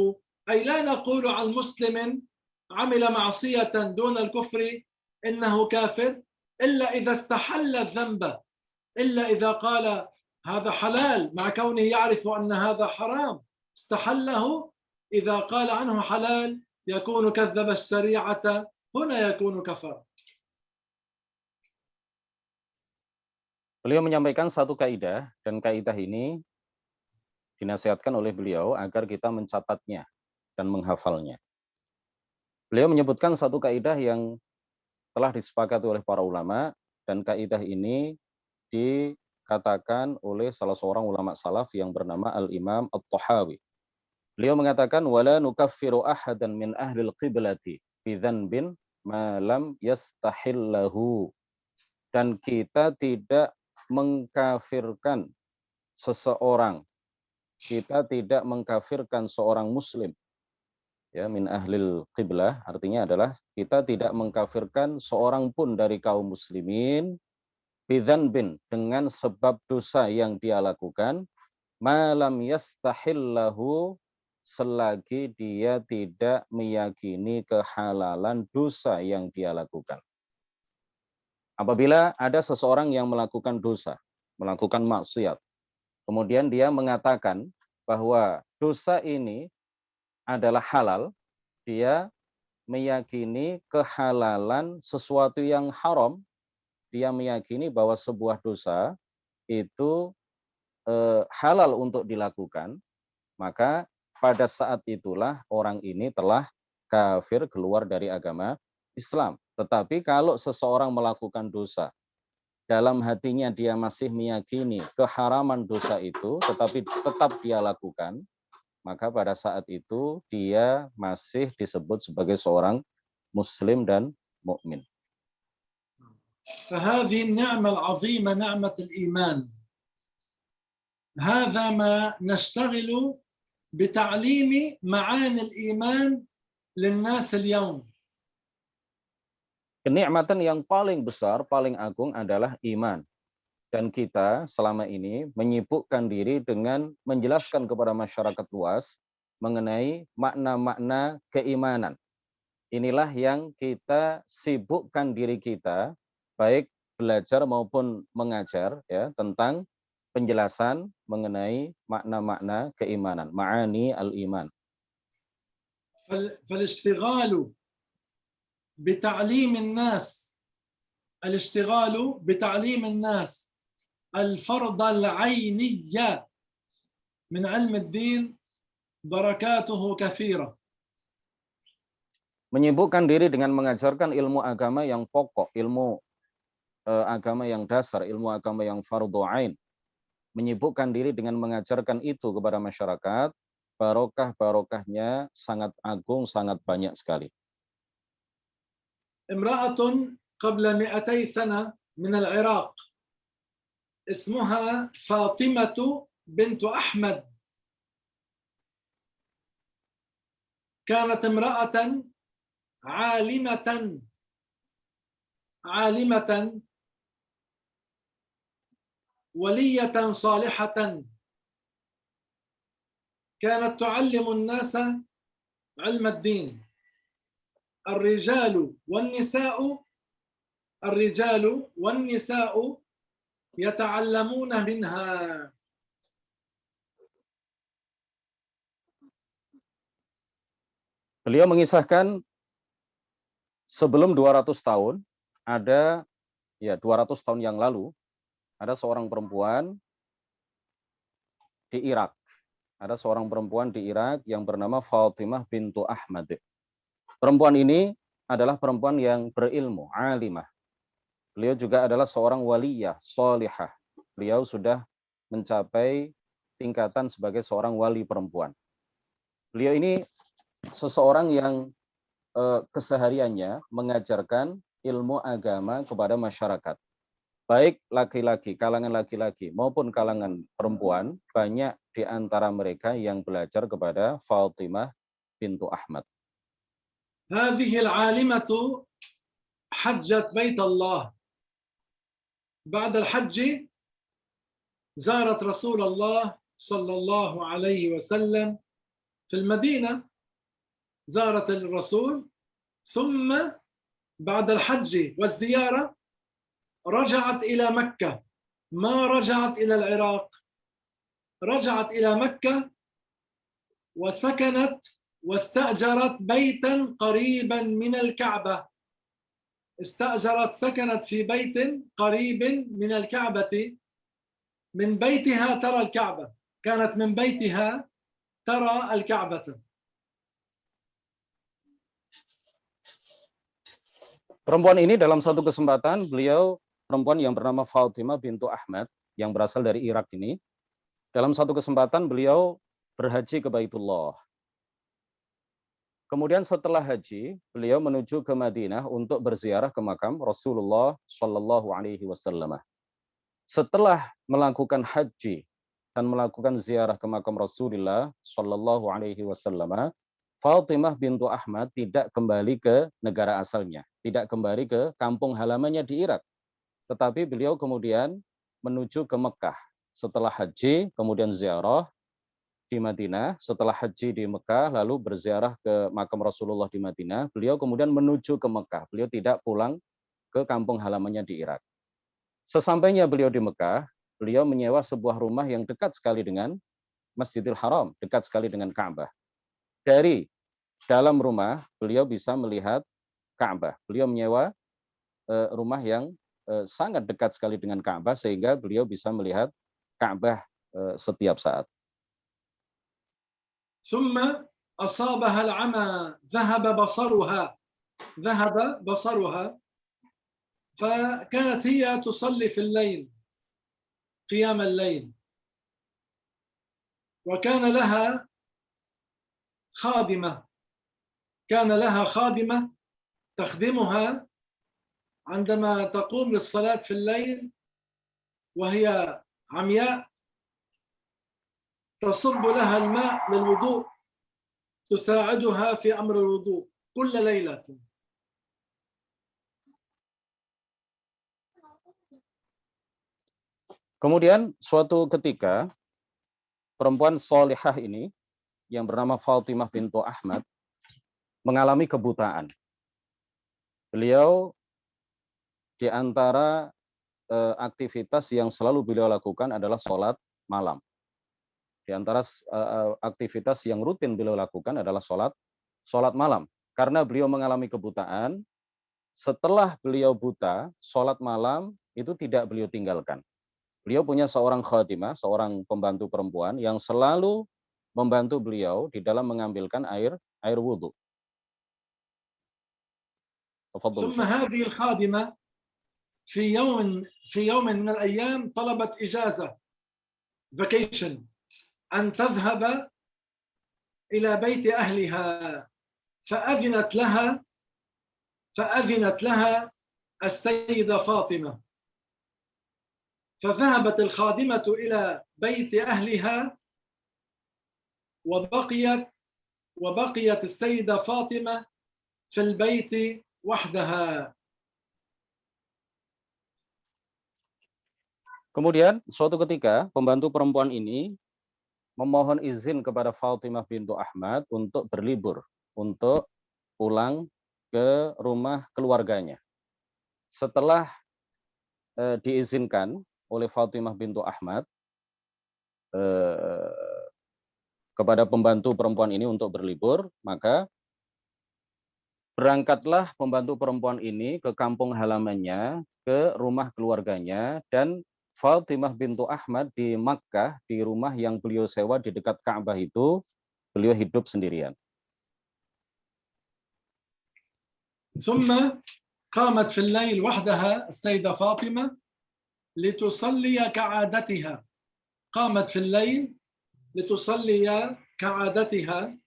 Speaker 2: أي لا نقول عن مسلم عمل معصية دون الكفر إنه كافر إلا إذا استحل الذنب، إلا إذا قال هذا حلال مع كونه يعرف أن هذا حرام استحله، إذا قال عنه حلال يكون كذب الشريعة، هنا يكون كفر.
Speaker 1: Beliau menyampaikan satu kaidah, dan kaidah ini dinasihatkan oleh beliau agar kita mencatatnya dan menghafalnya. Beliau menyebutkan satu kaidah yang telah disepakati oleh para ulama, dan kaidah ini dikatakan oleh salah seorang ulama salaf yang bernama Al-Imam At-Tahawi. Beliau mengatakan, wala nukaffiru ahadan min ahlil qiblati bidzanbin ma lam yastahillahu. Dan kita tidak mengkafirkan seseorang, kita tidak mengkafirkan seorang muslim, ya, min ahlil qiblah artinya adalah kita tidak mengkafirkan seorang pun dari kaum muslimin bidzanbin dengan sebab dosa yang dia lakukan, malam yastahillahu selagi dia tidak meyakini kehalalan dosa yang dia lakukan. Apabila ada seseorang yang melakukan dosa, melakukan maksiat, kemudian dia mengatakan bahwa dosa ini adalah halal, dia meyakini kehalalan sesuatu yang haram, dia meyakini bahwa sebuah dosa itu halal untuk dilakukan, maka pada saat itulah orang ini telah kafir, keluar dari agama Islam. Tetapi kalau seseorang melakukan dosa, dalam hatinya dia masih meyakini keharaman dosa itu, tetapi tetap dia lakukan, maka pada saat itu dia masih disebut sebagai seorang muslim dan mukmin.
Speaker 2: فهذه النعمة العظيمة نعمة الإيمان، هذا ما نشتغل بتعليم معاني الإيمان للناس اليوم.
Speaker 1: Kenikmatan yang paling besar, paling agung adalah iman. Dan kita selama ini menyibukkan diri dengan menjelaskan kepada masyarakat luas mengenai makna-makna keimanan. Inilah yang kita sibukkan diri kita, baik belajar maupun mengajar, ya, tentang penjelasan mengenai makna-makna keimanan, ma'ani al-iman.
Speaker 2: فالاشتغال بتعليم الناس الاشتغال بتعليم الناس الفرض العيني من علم الدين بركاته كثيرة.
Speaker 1: Menyibukkan diri dengan mengajarkan ilmu agama yang pokok, ilmu agama yang dasar, ilmu agama yang fardhu ain. Menyibukkan diri dengan mengajarkan itu kepada masyarakat, barokahnya sangat agung, sangat banyak sekali.
Speaker 2: امرأة قبل 200 سنة من العراق اسمها فاطمة بنت أحمد، كانت امرأة عالمة ولية صالحة، كانت تعلم الناس علم الدين. الرجال والنساء يتعلمون منها.
Speaker 1: Beliau mengisahkan sebelum 200 tahun, ada 200 tahun yang lalu, ada seorang perempuan di Irak. Ada seorang perempuan di Irak yang bernama Fatimah bintu Ahmad. Perempuan ini adalah perempuan yang berilmu, alimah. Beliau juga adalah seorang waliyah, solihah. Beliau sudah mencapai tingkatan sebagai seorang wali perempuan. Beliau ini seseorang yang kesehariannya mengajarkan ilmu agama kepada masyarakat. Baik laki-laki, kalangan laki-laki maupun kalangan perempuan, banyak di antara mereka yang belajar kepada Fatimah bintu Ahmad.
Speaker 2: هذه العالمة حجت بيت الله. بعد الحج زارت رسول الله صلى الله عليه وسلم في المدينة، زارت الرسول، ثم بعد الحج والزيارة رجعت إلى مكة. ما رجعت إلى العراق، رجعت إلى مكة وسكنت واستأجرت بيتا قريبا من الكعبة. سكنت في بيت قريب من الكعبة، من بيتها ترى الكعبة، كانت من بيتها ترى الكعبة.
Speaker 1: Perempuan ini dalam satu kesempatan, beliau perempuan yang bernama Fatimah bintu Ahmad yang berasal dari Irak ini, dalam satu kesempatan beliau berhaji ke Baitullah. Kemudian setelah haji, beliau menuju ke Madinah untuk berziarah ke makam Rasulullah Shallallahu Alaihi Wasallam. Setelah melakukan haji dan melakukan ziarah ke makam Rasulullah Shallallahu Alaihi Wasallam, Fatimah bintu Ahmad tidak kembali ke negara asalnya, tidak kembali ke kampung halamannya di Irak, tetapi beliau kemudian menuju ke Mekah. Setelah haji, kemudian ziarah di Madinah. Setelah haji di Mekah, lalu berziarah ke makam Rasulullah di Madinah. Beliau kemudian menuju ke Mekah. Beliau tidak pulang ke kampung halamannya di Irak. Sesampainya beliau di Mekah, beliau menyewa sebuah rumah yang dekat sekali dengan Masjidil Haram, dekat sekali dengan Ka'bah. Dari dalam rumah, beliau bisa melihat Ka'bah. Beliau menyewa rumah yang sangat dekat sekali dengan Ka'bah, sehingga beliau bisa melihat Ka'bah setiap saat.
Speaker 2: ثم أصابها العمى، ذهب بصرها، فكانت هي تصلي في الليل قيام الليل، وكان لها خادمة تخدمها عندما تقوم للصلاة في الليل وهي عمياء، تصب لها الماء للوضوء، تساعدها في أمر الوضوء كل ليلة.
Speaker 1: Kemudian suatu ketika perempuan solihah ini yang bernama Fatimah bintu Ahmad mengalami kebutaan. Beliau di antara aktivitas yang selalu beliau lakukan adalah sholat malam. Di antara aktivitas yang rutin beliau lakukan adalah sholat malam. Karena beliau mengalami kebutaan, setelah beliau buta, sholat malam itu tidak beliau tinggalkan. Beliau punya seorang khadimah, seorang pembantu perempuan yang selalu membantu beliau di dalam mengambilkan air wudhu.
Speaker 2: ثم هذه الخادمة في يوم من الأيام طلبت إجازة vacation أن تذهب إلى بيت أهلها فأذنت لها السيدة فاطمة فذهبت الخادمة إلى بيت أهلها وبقيت السيدة فاطمة في البيت وحدها.
Speaker 1: Kemudian suatu ketika pembantu perempuan ini memohon izin kepada Fatimah bintu Ahmad untuk berlibur, untuk pulang ke rumah keluarganya. Setelah diizinkan oleh Fatimah bintu Ahmad kepada pembantu perempuan ini untuk berlibur, maka berangkatlah pembantu perempuan ini ke kampung halamannya, ke rumah keluarganya, dan Fatimah bintu Ahmad di Makkah, di rumah yang beliau sewa di dekat Ka'bah itu, beliau hidup sendirian.
Speaker 2: ثم قامت في الليل وحدها السيدة فاطمة لتصلي كعادتها. قامت في الليل لتصلي كعادتها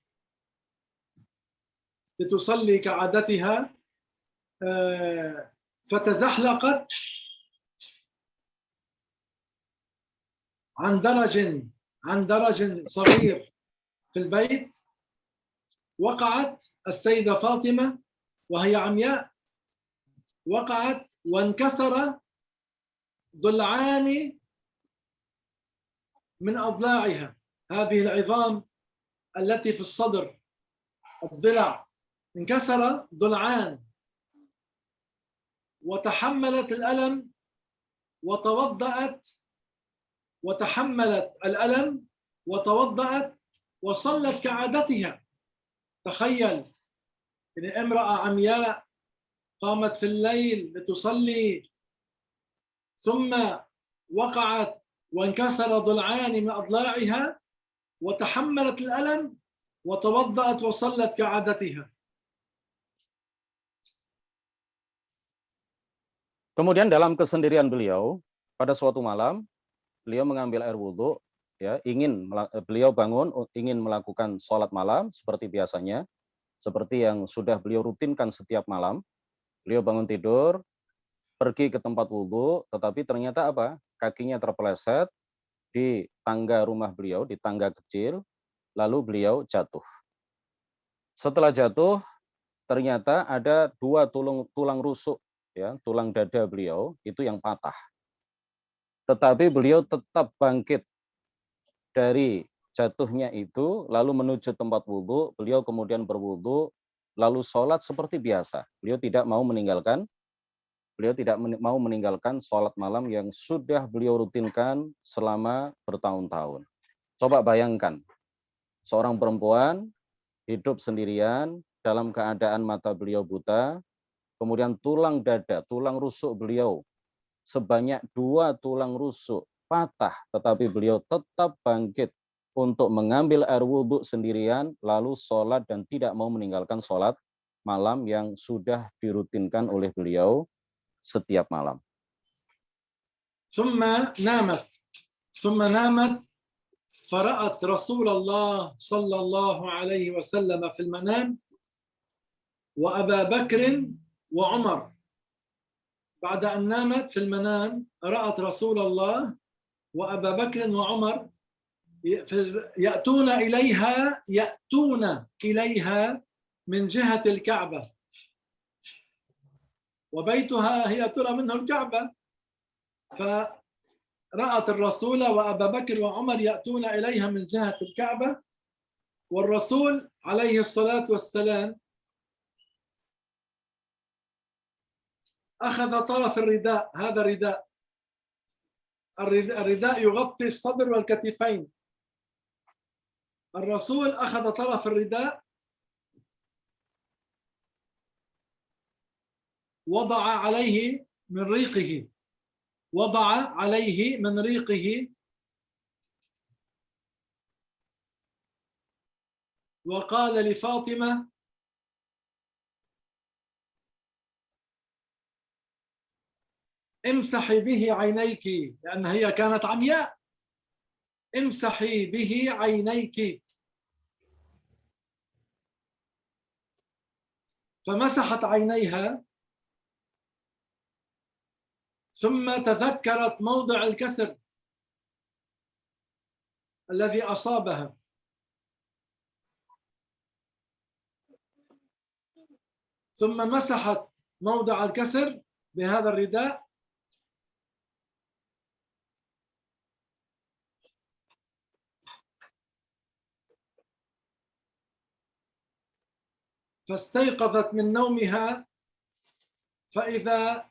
Speaker 2: فتزحلقت عن درج صغير في البيت. وقعت السيدة فاطمة وهي عمياء، وقعت وانكسر ضلعان من أضلاعها، هذه العظام التي في الصدر، الضلع انكسر ضلعان، وتحملت الألم وتحملت الألم وتوضأت وصلت كعادتها. تخيل إن امرأة عمياء قامت في الليل لتصلي ثم وقعت وانكسر ضلعان من أضلاعها وتحملت الألم وتوضأت وصلت كعادتها.
Speaker 1: Kemudian dalam kesendirian beliau, pada suatu malam, beliau mengambil air wudhu, ya, beliau bangun, ingin melakukan sholat malam seperti biasanya, seperti yang sudah beliau rutinkan setiap malam. Beliau bangun tidur, pergi ke tempat wudhu, tetapi ternyata apa? Kakinya terpeleset di tangga rumah beliau, di tangga kecil, lalu beliau jatuh. Setelah jatuh, ternyata ada dua tulang rusuk, ya, tulang dada beliau itu yang patah. Tetapi beliau tetap bangkit dari jatuhnya itu, lalu menuju tempat wudhu, beliau kemudian berwudhu, lalu sholat seperti biasa. Beliau tidak mau meninggalkan sholat malam yang sudah beliau rutinkan selama bertahun-tahun. Coba bayangkan, seorang perempuan hidup sendirian dalam keadaan mata beliau buta, kemudian tulang dada, tulang rusuk beliau sebanyak 2 tulang rusuk patah, tetapi beliau tetap bangkit untuk mengambil air wudhu sendirian, lalu sholat dan tidak mau meninggalkan sholat malam yang sudah dirutinkan oleh beliau setiap malam.
Speaker 2: ثم نامت فرأت رسول الله صلى الله عليه وسلم في المنام وأبا بكر وعمر. بعد أن نامت في المنام رأت رسول الله وأبا بكر وعمر يأتون إليها من جهة الكعبة، وبيتها هي ترى منه الكعبة، فرأت الرسول وأبا بكر وعمر يأتون إليها من جهة الكعبة، والرسول عليه الصلاة والسلام أخذ طرف الرداء. هذا الرداء يغطي الصدر والكتفين. الرسول أخذ طرف الرداء وضع عليه من ريقه وضع عليه من ريقه وقال لفاطمة امسحي به عينيك، لأن هي كانت عمياء، امسحي به عينيك. فمسحت عينيها ثم تذكرت موضع الكسر الذي أصابها، ثم مسحت موضع الكسر بهذا الرداء فاستيقظت من نومها فإذا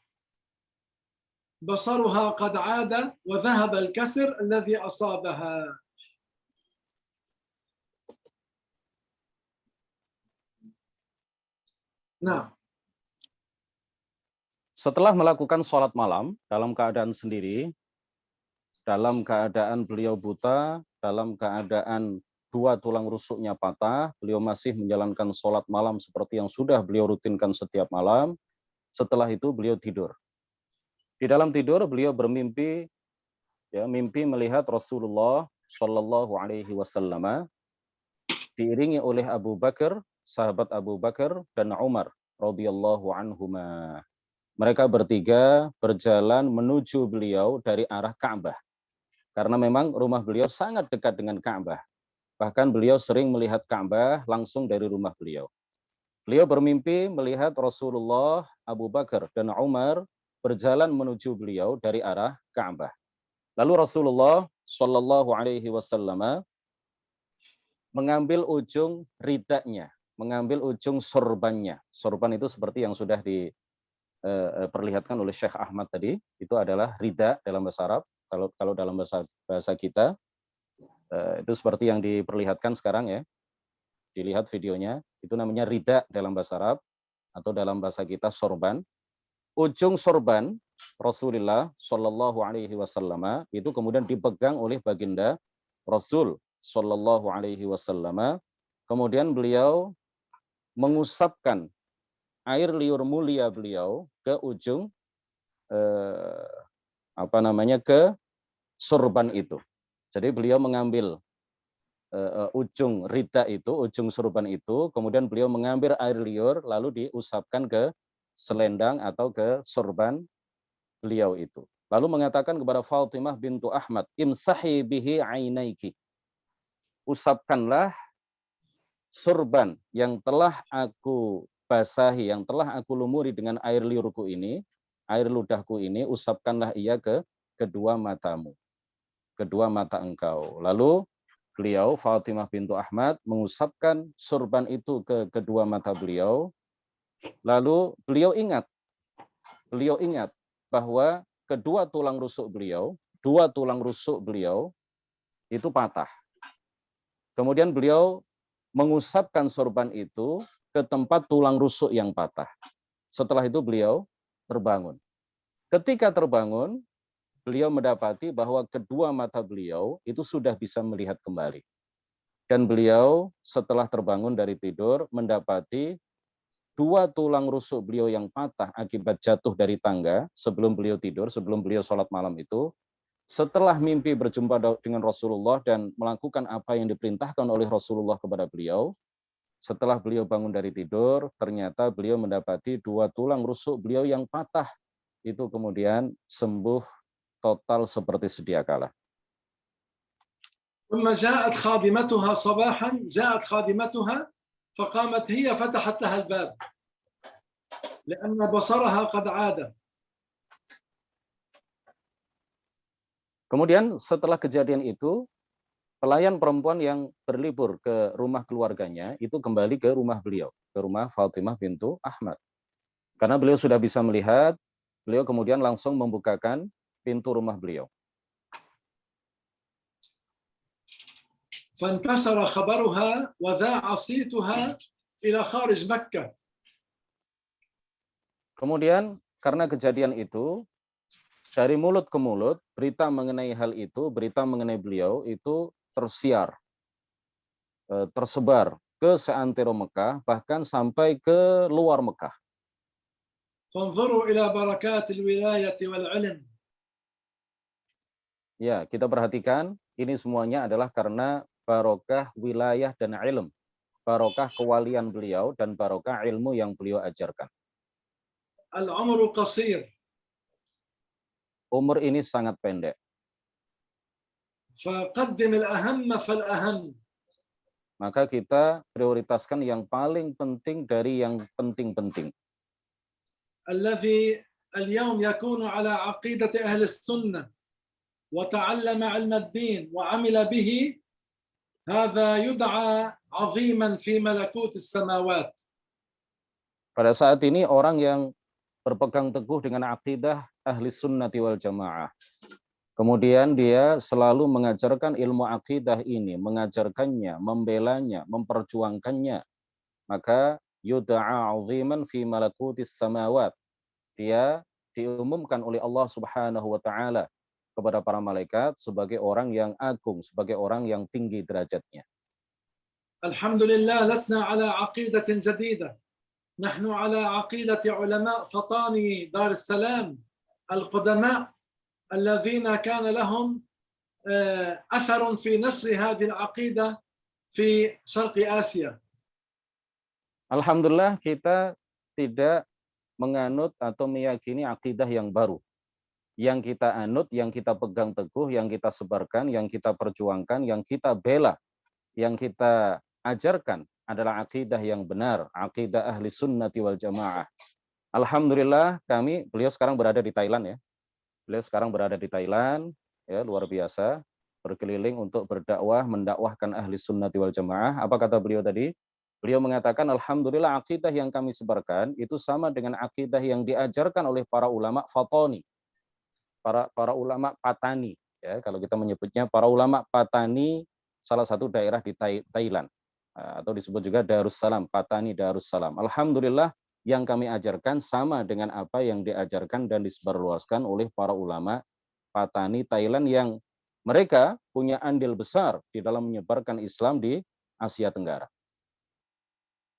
Speaker 2: بصرها قد عاد وذهب الكسر الذي أصابها. Nah,
Speaker 1: Setelah melakukan sholat malam dalam keadaan sendiri, dalam keadaan beliau buta, dalam keadaan dua tulang rusuknya patah, beliau masih menjalankan sholat malam seperti yang sudah beliau rutinkan setiap malam. Setelah itu beliau tidur. Di dalam tidur beliau bermimpi, ya, mimpi melihat Rasulullah Shallallahu Alaihi Wasallam diiringi oleh Abu Bakar, sahabat Abu Bakar dan Umar radhiyallahu anhuma. Mereka bertiga berjalan menuju beliau dari arah Ka'bah. Karena memang rumah beliau sangat dekat dengan Ka'bah. Bahkan beliau sering melihat Ka'bah langsung dari rumah beliau. Beliau bermimpi melihat Rasulullah, Abu Bakar dan Umar berjalan menuju beliau dari arah Ka'bah. Lalu Rasulullah Shallallahu Alaihi Wasallam mengambil ujung ridanya, mengambil ujung sorbannya. Sorban itu seperti yang sudah diperlihatkan oleh Syekh Ahmad tadi, itu adalah rida dalam bahasa Arab. Kalau dalam bahasa kita itu seperti yang diperlihatkan sekarang ya. Dilihat videonya, itu namanya rida dalam bahasa Arab atau dalam bahasa kita sorban. Ujung sorban Rasulullah Shallallahu Alaihi Wasallam itu kemudian dipegang oleh baginda Rasul Shallallahu Alaihi Wasallam. Kemudian beliau mengusapkan air liur mulia beliau ke ujung ke sorban itu. Jadi beliau mengambil ujung rida itu, ujung sorban itu, kemudian beliau mengambil air liur lalu diusapkan ke selendang atau ke sorban beliau itu. Lalu mengatakan kepada Fatimah bintu Ahmad, imsahi bihi ainaiki. Usapkanlah sorban yang telah aku basahi, yang telah aku lumuri dengan air liurku ini, air ludahku ini, usapkanlah ia ke kedua matamu, kedua mata engkau. Lalu beliau, Fatimah bintu Ahmad, mengusapkan sorban itu ke kedua mata beliau. Lalu beliau ingat bahwa kedua tulang rusuk beliau, dua tulang rusuk beliau itu patah. Kemudian beliau mengusapkan sorban itu ke tempat tulang rusuk yang patah. Setelah itu beliau terbangun. Ketika terbangun, beliau mendapati bahwa kedua mata beliau itu sudah bisa melihat kembali. Dan beliau setelah terbangun dari tidur mendapati dua tulang rusuk beliau yang patah akibat jatuh dari tangga sebelum beliau tidur, sebelum beliau sholat malam itu, setelah mimpi berjumpa dengan Rasulullah dan melakukan apa yang diperintahkan oleh Rasulullah kepada beliau, setelah beliau bangun dari tidur, ternyata beliau mendapati dua tulang rusuk beliau yang patah itu kemudian sembuh total seperti sedia kala.
Speaker 2: ثم جاءت خادمتها فقامت هي فتحت لها الباب لأن بصرها قد عاد.
Speaker 1: Kemudian setelah kejadian itu, pelayan perempuan yang berlibur ke rumah keluarganya itu kembali ke rumah beliau, ke rumah Fatimah bintu Ahmad. Karena beliau sudah bisa melihat, beliau kemudian langsung membukakan pintu rumah beliau.
Speaker 2: فانتشر خبرها وذاع صيتها إلى خارج مكة.
Speaker 1: Kemudian karena kejadian itu, dari mulut ke mulut, berita mengenai hal itu, berita mengenai beliau itu tersiar, tersebar ke seantero Mekah, bahkan sampai ke luar Mekah.
Speaker 2: فانظروا إلى بركات الولاية والعلم.
Speaker 1: Ya, kita perhatikan, ini semuanya adalah karena barokah wilayah dan ilm, barokah kewalian beliau dan barokah ilmu yang beliau ajarkan.
Speaker 2: العمر قصير
Speaker 1: Umur ini sangat pendek,
Speaker 2: فقدم الأهم فالأهم.
Speaker 1: maka kita prioritaskan yang paling penting dari yang penting-penting.
Speaker 2: الذي اليوم يكون على عقيدة أهل السنة وتعلم علم الدين وعمل به، هذا يدعى عظيما في ملكوت السماوات.
Speaker 1: Pada saat ini orang yang berpegang teguh dengan akidah ahli sunnati wal jamaah, kemudian dia selalu mengajarkan ilmu akidah ini, mengajarkannya, membelanya, memperjuangkannya, maka yud'a 'aziman fi malakutis samawat. Dia diumumkan oleh Allah Subhanahu wa taala kepada para malaikat sebagai orang yang agung, sebagai orang yang tinggi derajatnya.
Speaker 2: الحمد لله لسنا على عقيدة جديدة، نحن على عقيدة علماء فطاني دار السلام القدماء الذين كان لهم أثر في نشر هذه العقيدة في شرق آسيا.
Speaker 1: Alhamdulillah kita tidak menganut atau meyakini akidah yang baru. Yang kita anut, yang kita pegang teguh, yang kita sebarkan, yang kita perjuangkan, yang kita bela, yang kita ajarkan adalah akidah yang benar, akidah ahli sunnati wal jamaah. Alhamdulillah beliau sekarang berada di Thailand ya. Beliau sekarang berada di Thailand, ya luar biasa, berkeliling untuk berdakwah, mendakwahkan ahli sunnati wal jamaah. Apa kata beliau tadi? Beliau mengatakan, alhamdulillah akidah yang kami sebarkan itu sama dengan akidah yang diajarkan oleh para ulama Fatani, para ulama Patani, ya kalau kita menyebutnya para ulama Patani, salah satu daerah di Thailand, atau disebut juga Darussalam, Patani Darussalam. Alhamdulillah yang kami ajarkan sama dengan apa yang diajarkan dan disebarluaskan oleh para ulama Patani Thailand yang mereka punya andil besar di dalam menyebarkan Islam di Asia Tenggara.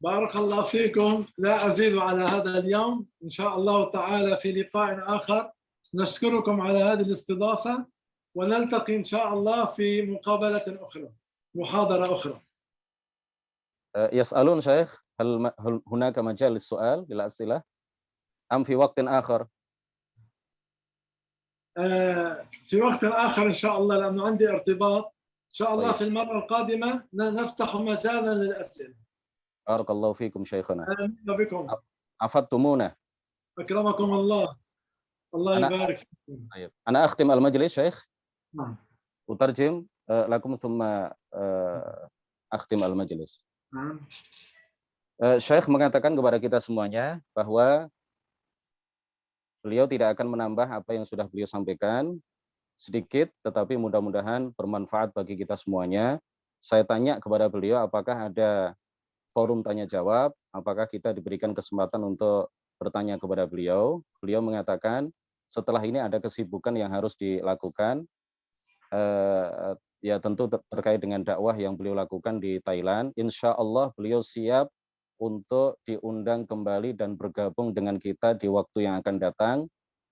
Speaker 2: بارك الله فيكم، لا أزيد على هذا اليوم، إن شاء الله تعالى في لقاء آخر نشكركم على هذه الاستضافة، ونلتقي إن شاء الله في مقابلة أخرى، محاضرة أخرى.
Speaker 1: يسألون شيخ هل هناك مجال للسؤال للأسئلة أم في وقت آخر؟
Speaker 2: في وقت آخر إن شاء الله، لأنه عندي ارتباط. إن شاء الله
Speaker 1: طيب.
Speaker 2: في المرة القادمة نفتح مجالا للأسئلة.
Speaker 1: بارك الله فيكم شيخنا.
Speaker 2: أهلا بكم.
Speaker 1: أفدتمونا.
Speaker 2: أكرمكم الله. الله يبارك فيكم.
Speaker 1: طيب. أنا أختم المجلس شيخ.
Speaker 2: نعم.
Speaker 1: أترجم لكم ثم أختم المجلس.
Speaker 2: نعم.
Speaker 1: Syekh mengatakan kepada kita semuanya bahwa beliau tidak akan menambah apa yang sudah beliau sampaikan, sedikit tetapi mudah-mudahan bermanfaat bagi kita semuanya. Saya tanya kepada beliau apakah ada forum tanya jawab, apakah kita diberikan kesempatan untuk bertanya kepada beliau. Beliau mengatakan setelah ini ada kesibukan yang harus dilakukan, ya tentu terkait dengan dakwah yang beliau lakukan di Thailand. Insya Allah beliau siap untuk diundang kembali dan bergabung dengan kita di waktu yang akan datang,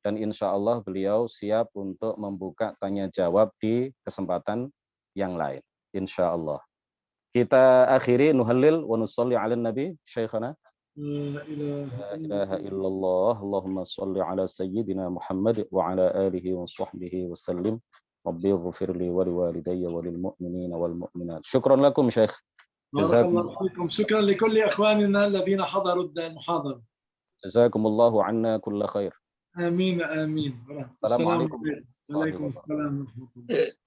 Speaker 1: dan insya Allah beliau siap untuk membuka tanya jawab di kesempatan yang lain, insya Allah. Kita akhiri nuhallil wa nusalli ala nabi syekhana. La ilaha illallah, Allahumma salli ala sayyidina Muhammad wa ala alihi wa sahbihi wa sallim. Rabbi ighfirli wa liwalidayya wa lil mu'minina wal mu'minat. Syukran lakum Syekh.
Speaker 2: Jazakumullah khairan. Syukran li kulli ikhwanina alladhina hadaru al-muhadara.
Speaker 1: Jazakumullahu anna kulla khair.
Speaker 2: Amin amin.
Speaker 1: Assalamualaikum.
Speaker 2: Waalaikumsalam warahmatullahi wabarakatuh.